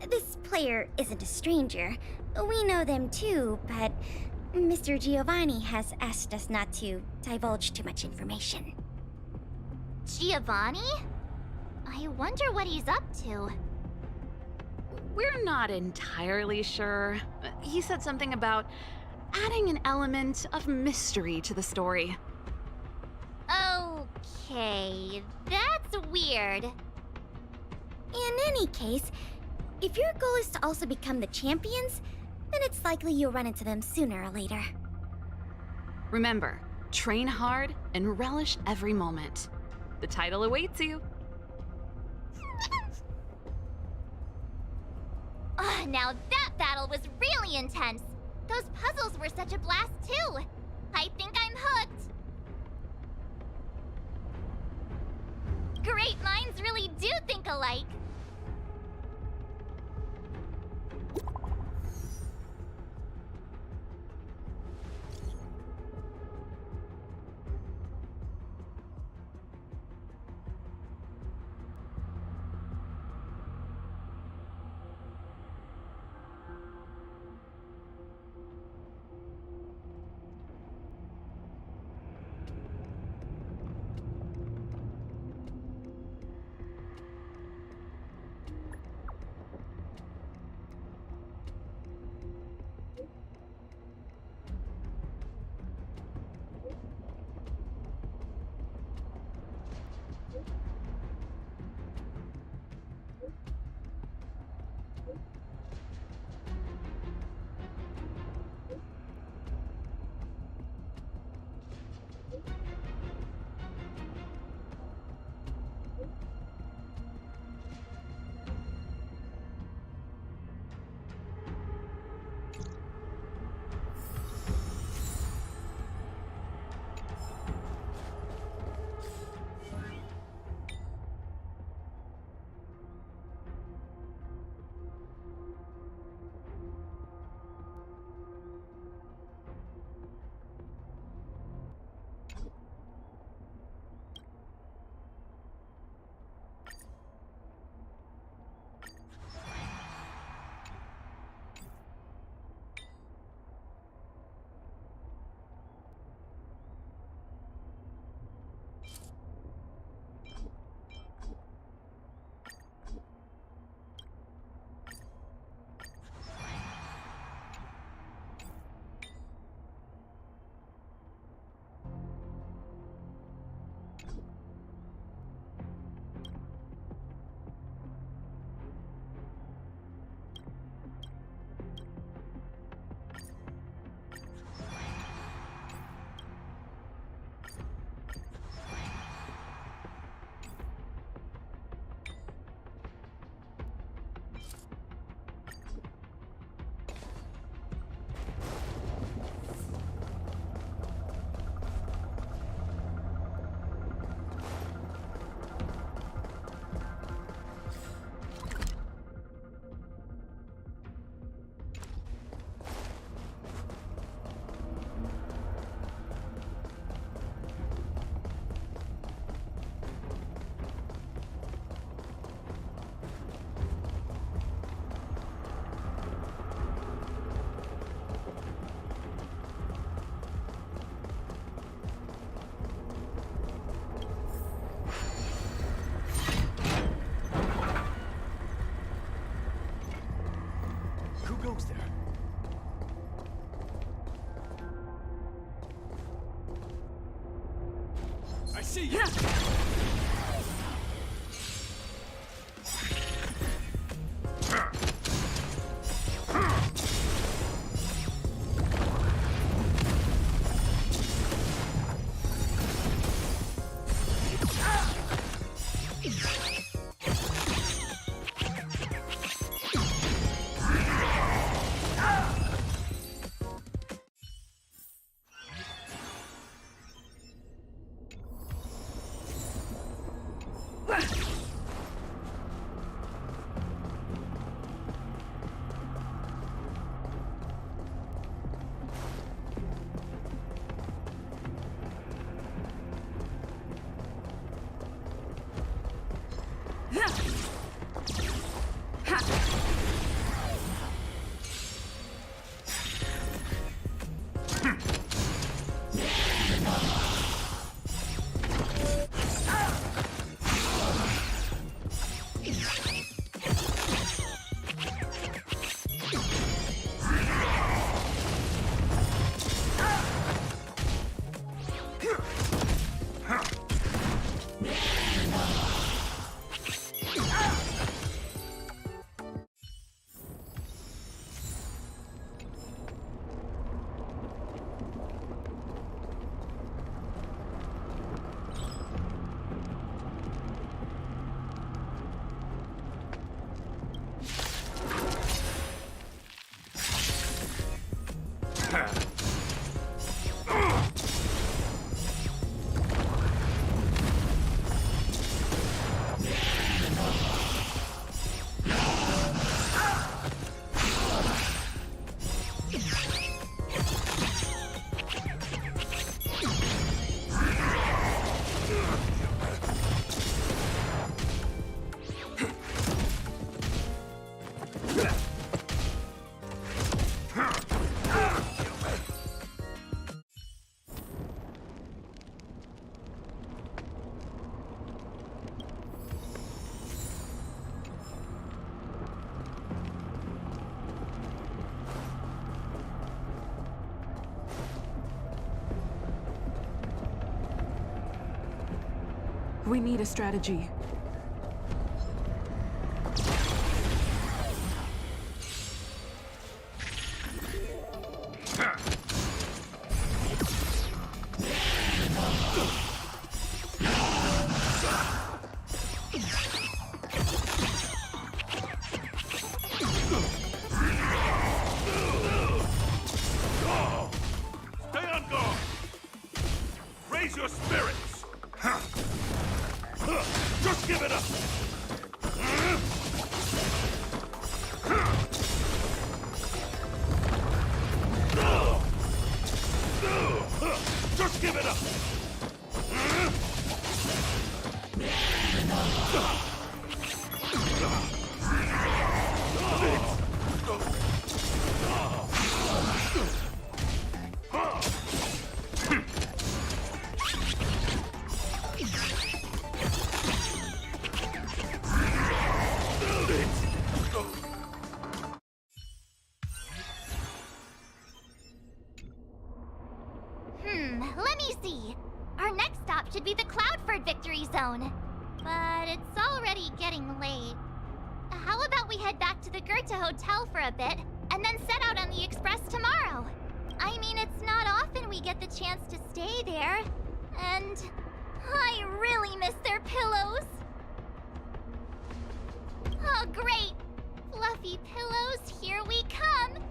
this player isn't a stranger. We know them too, but Mr. Giovanni has asked us not to divulge too much information. Giovanni? I wonder what he's up to. We're not entirely sure. He said something about adding an element of mystery to the story. Okay, that's weird. In any case, if your goal is to also become the champions, then it's likely you'll run into them sooner or later. Remember, train hard and relish every moment. The title awaits you. Now that battle was really intense. Those puzzles were such a blast too. I think I'm hooked. Great minds really do think alike. see you! We need a strategy. Stay on guard! Raise your spirits! Just give it up! Just give it up! Let me see. Our next stop should be the Cloudford Victory Zone. But it's already getting late. How about we head back to the Goethe Hotel for a bit, and then set out on the Express tomorrow? I mean, it's not often we get the chance to stay there. And I really miss their pillows. Oh, great! Fluffy pillows, here we come!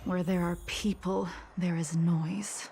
Where there are people, there is noise.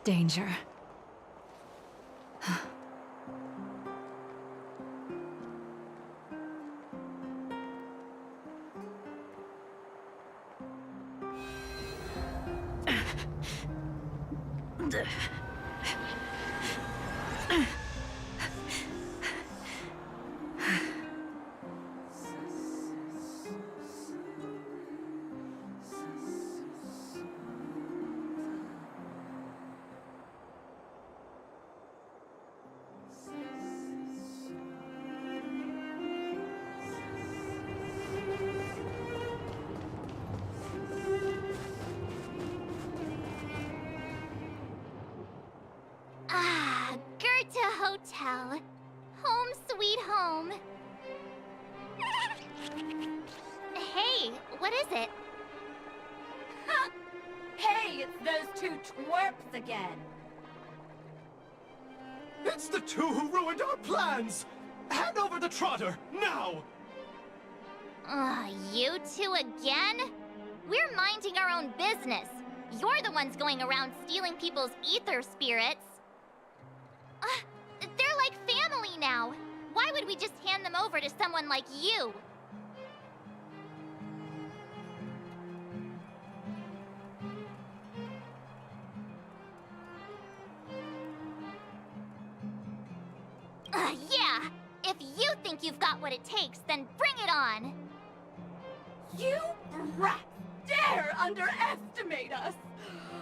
Danger. Ah, Goethe Hotel. Home sweet home. Hey, what is it? Hey, it's those two twerps again. It's the two who ruined our plans! Hand over the trotter, now! You two again? We're minding our own business. You're the ones going around stealing people's ether spirits. They're like family now. Why would we just hand them over to someone like you? Yeah! If you think you've got what it takes, then bring it on! You brats dare underestimate us!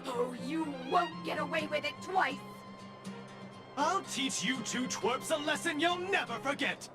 Oh, you won't get away with it twice! I'll teach you two twerps a lesson you'll never forget!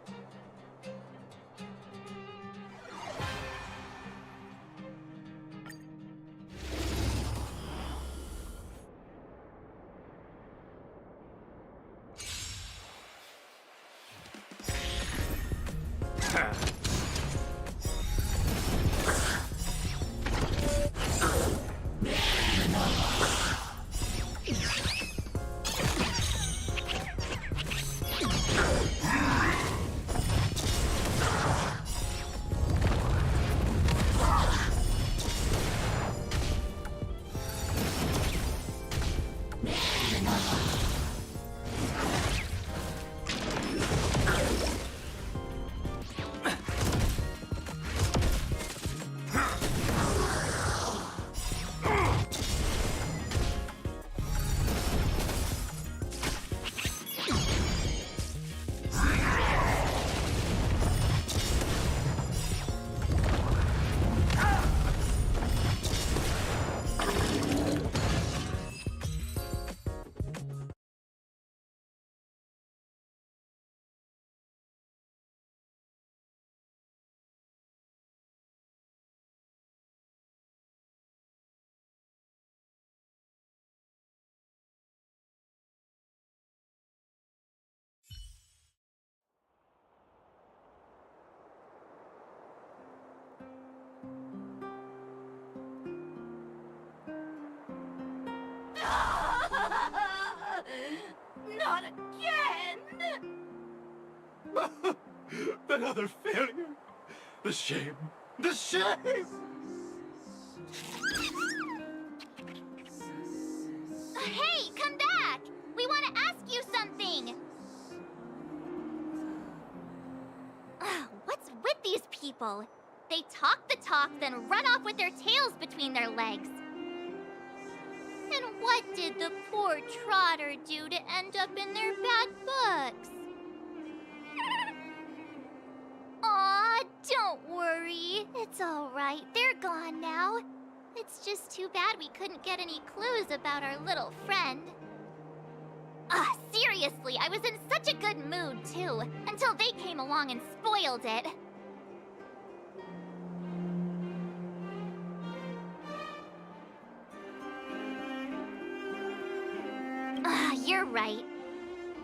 Not again! Another failure. The shame. The shame! Hey, come back! We want to ask you something! What's with these people? They talk the talk, then run off with their tails between their legs. And what did the poor Trotter do to end up in their bad books? Aw, don't worry. It's all right. They're gone now. It's just too bad we couldn't get any clues about our little friend. Seriously, I was in such a good mood, too, until they came along and spoiled it. You're right.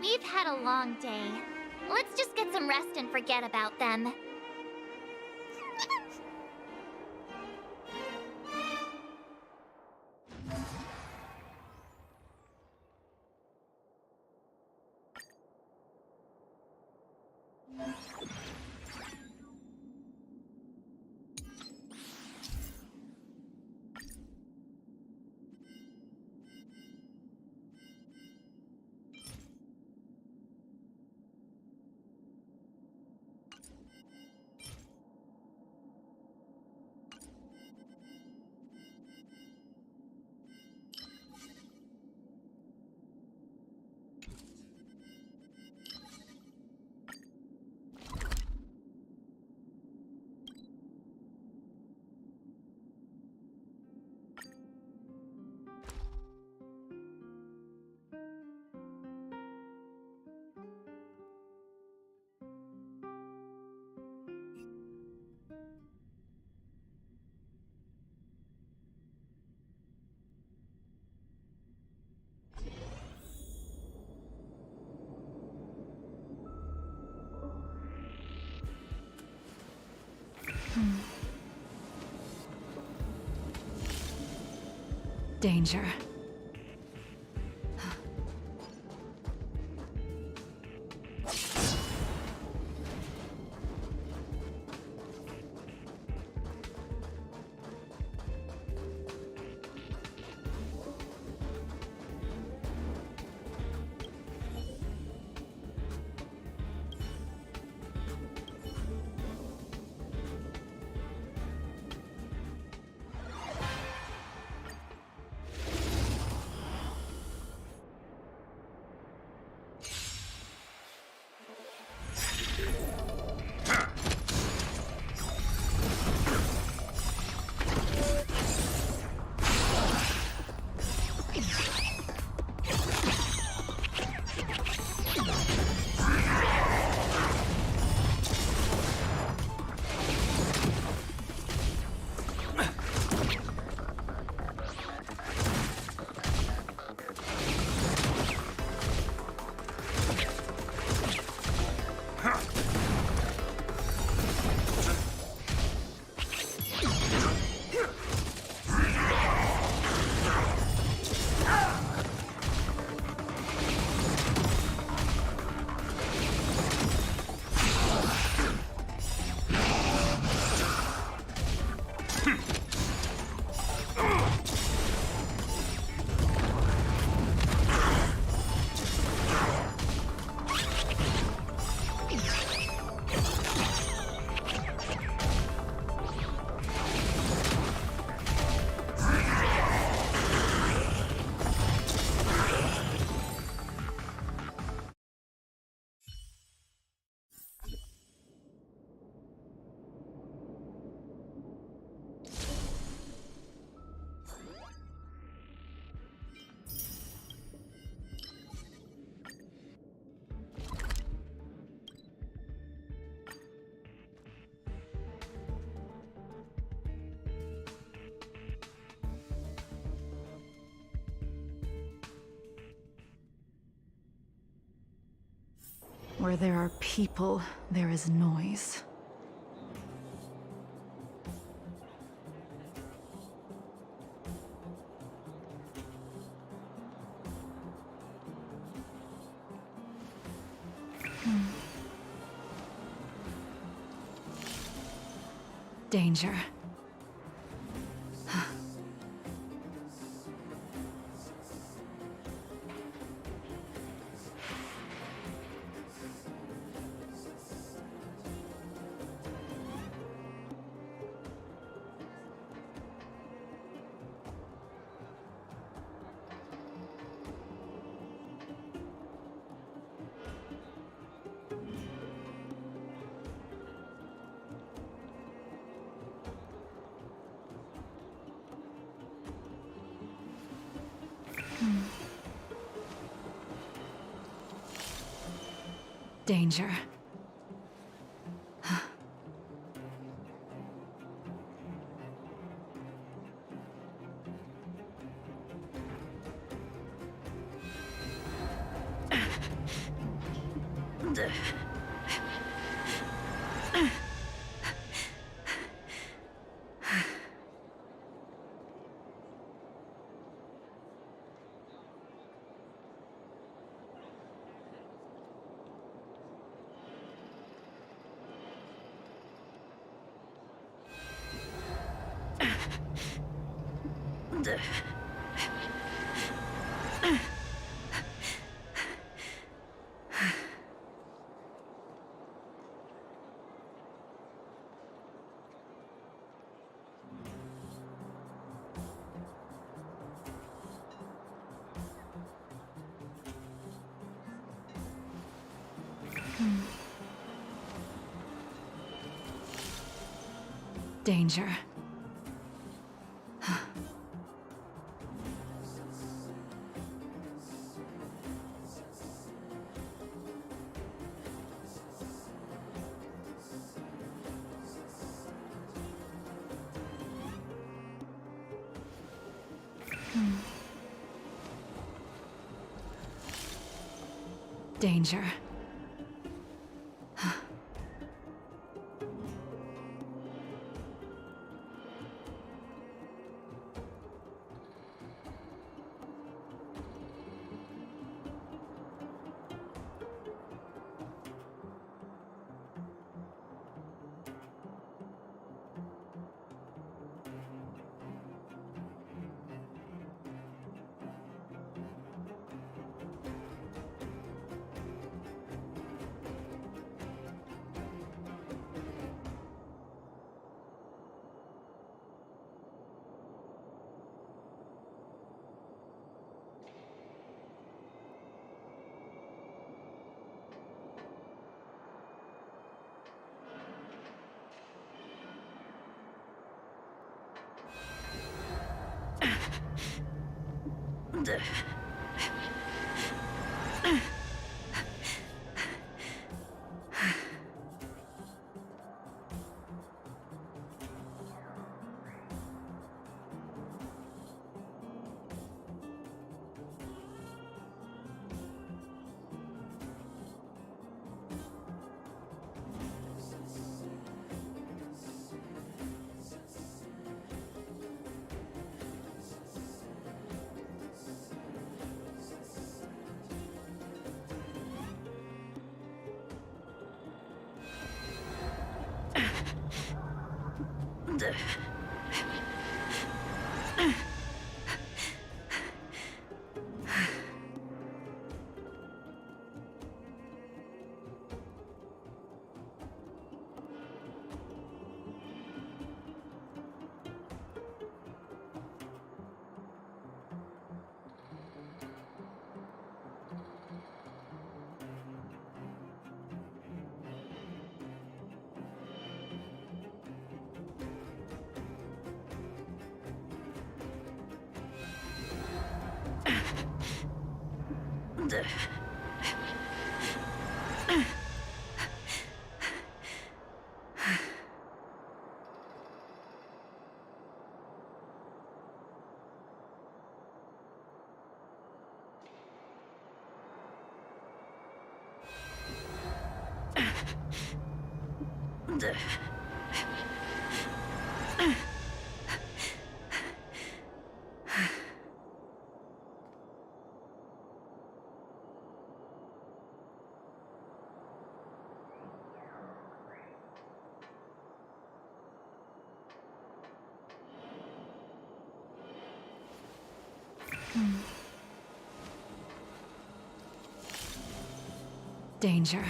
We've had a long day. Let's just get some rest and forget about them. Danger. Where there are people, there is noise. Danger. Danger. Danger. Danger. Danger.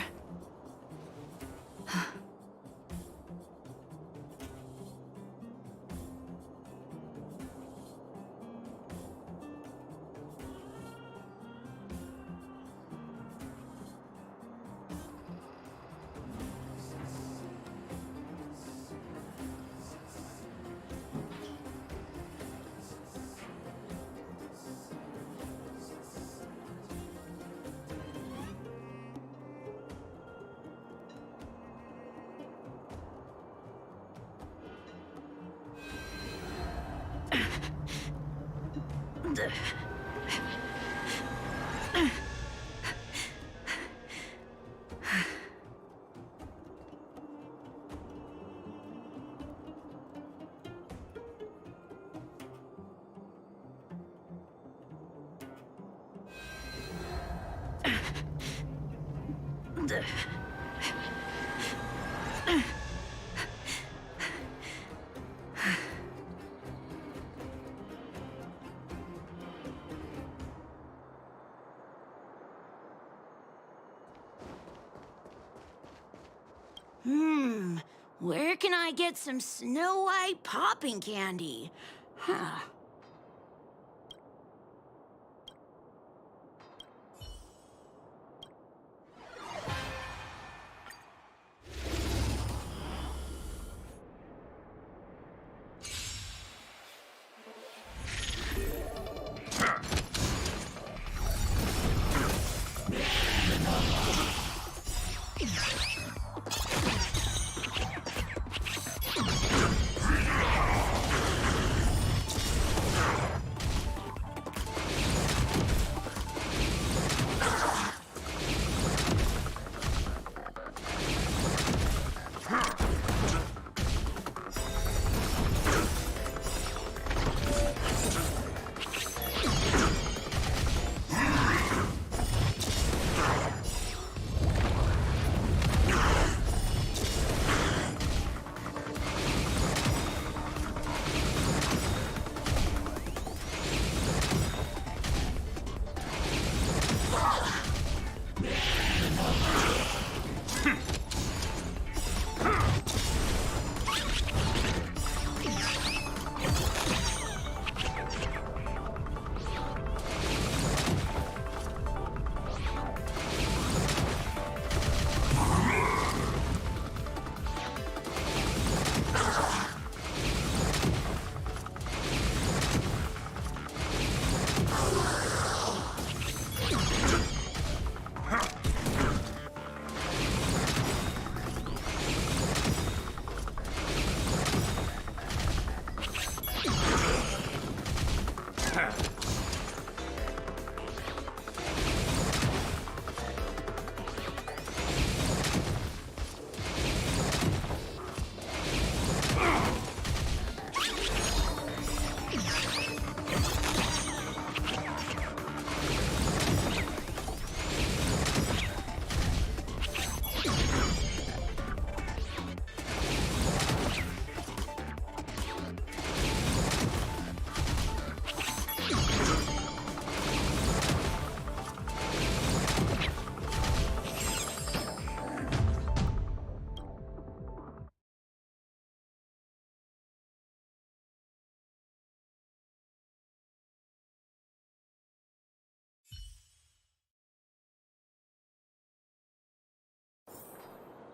Where can I get some Snow White popping candy? Huh.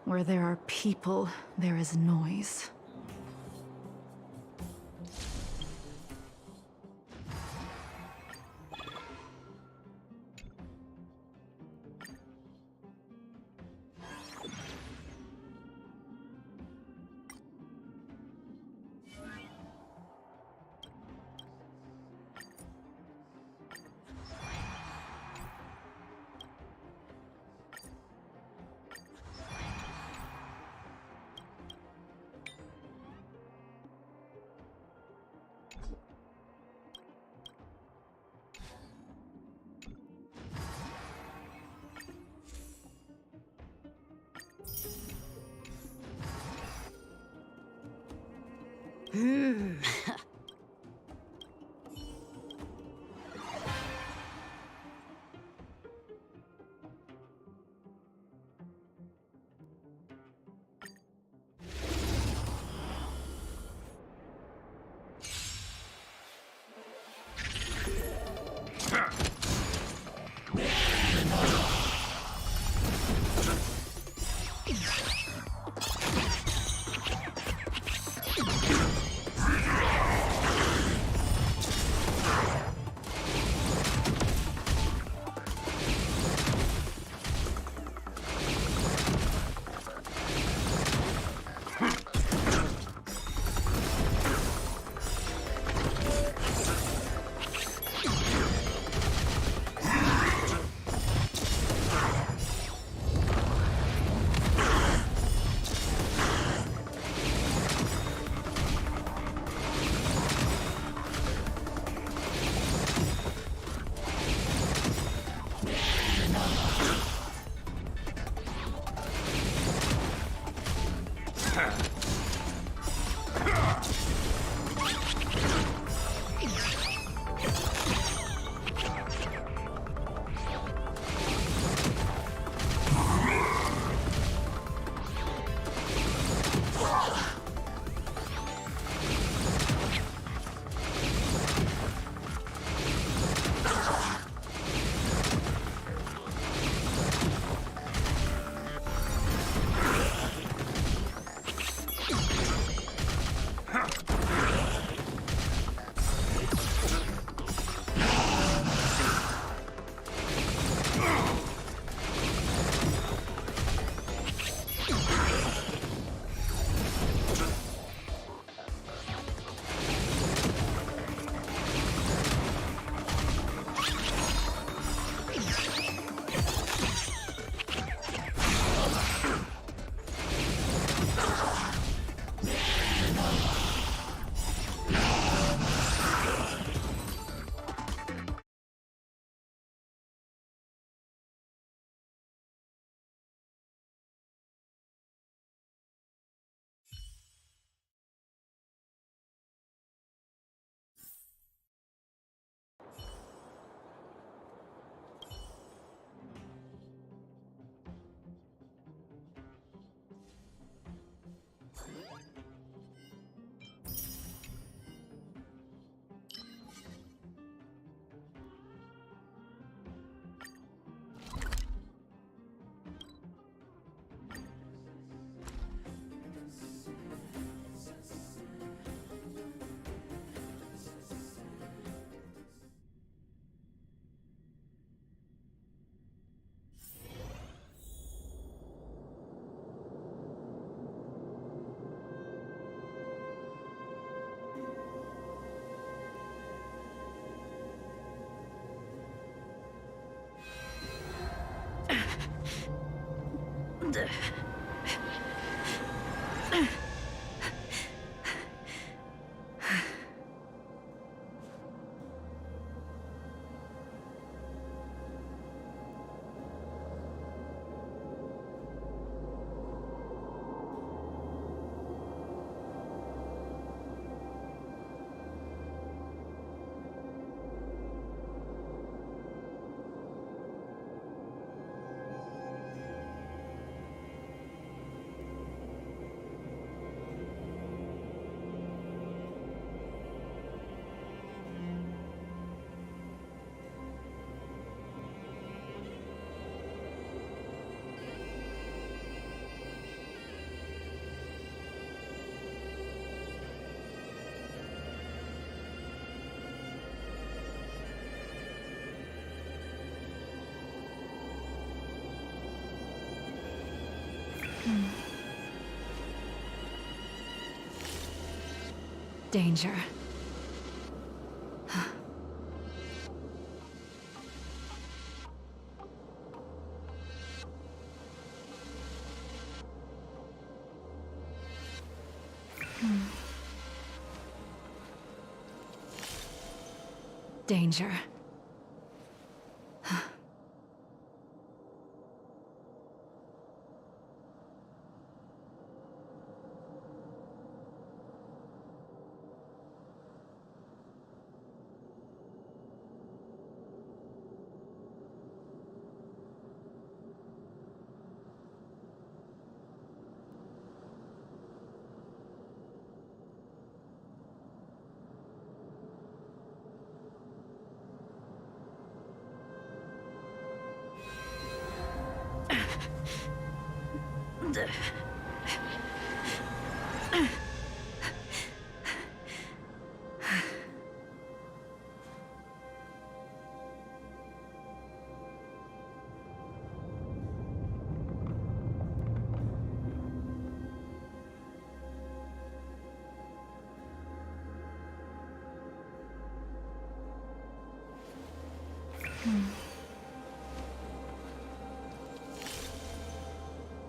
Where there are people, there is noise. Danger. Danger.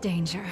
Danger.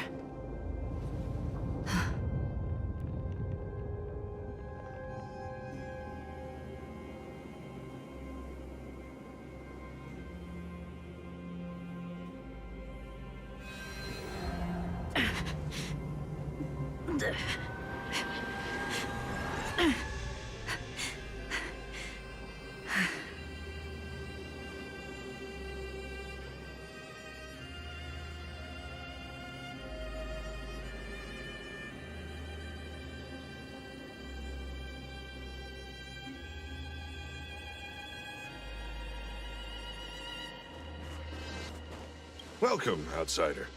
Welcome, outsider.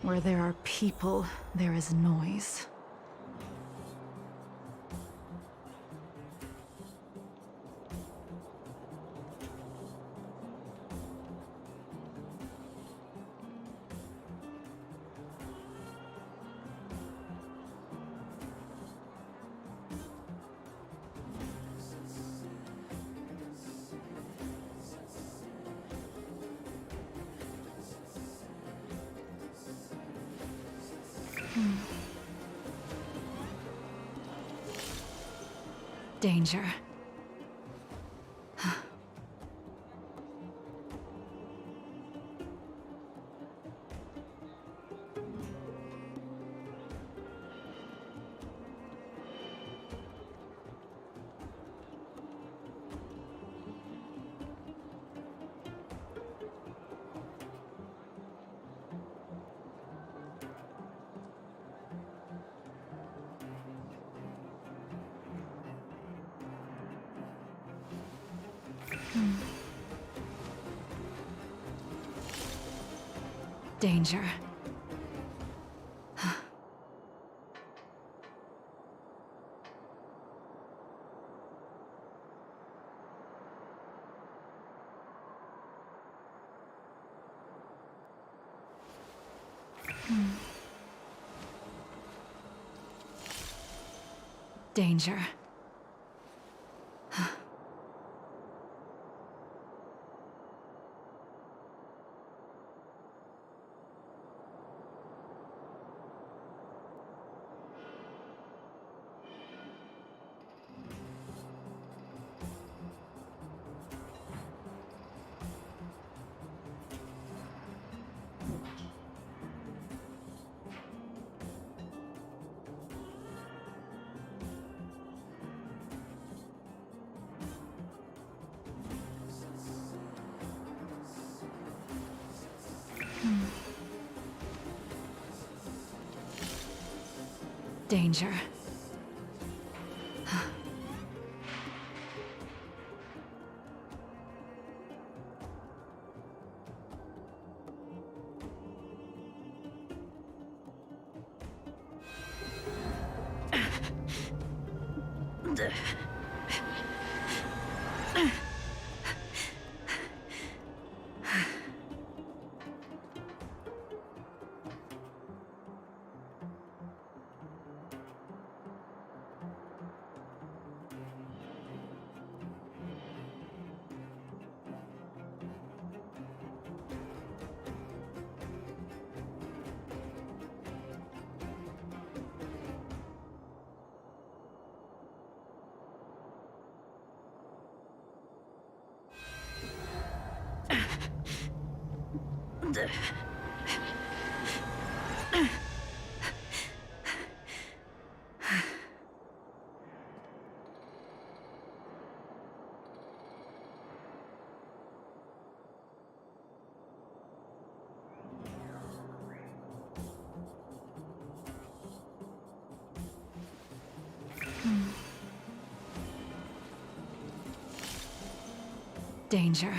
Where there are people, there is noise. Danger. Danger. Danger. Danger. Danger.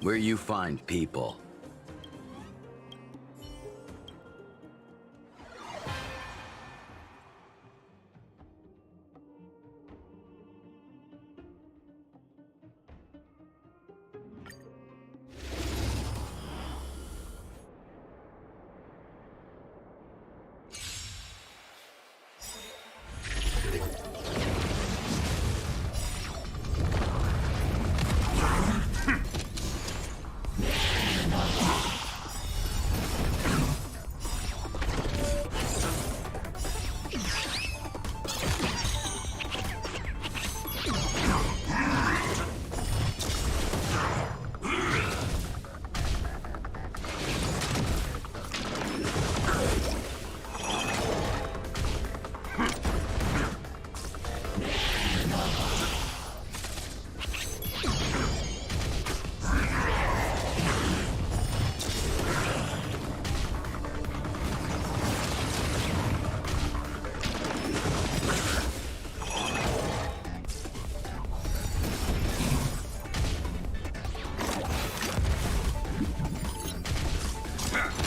Where you find people. Ha!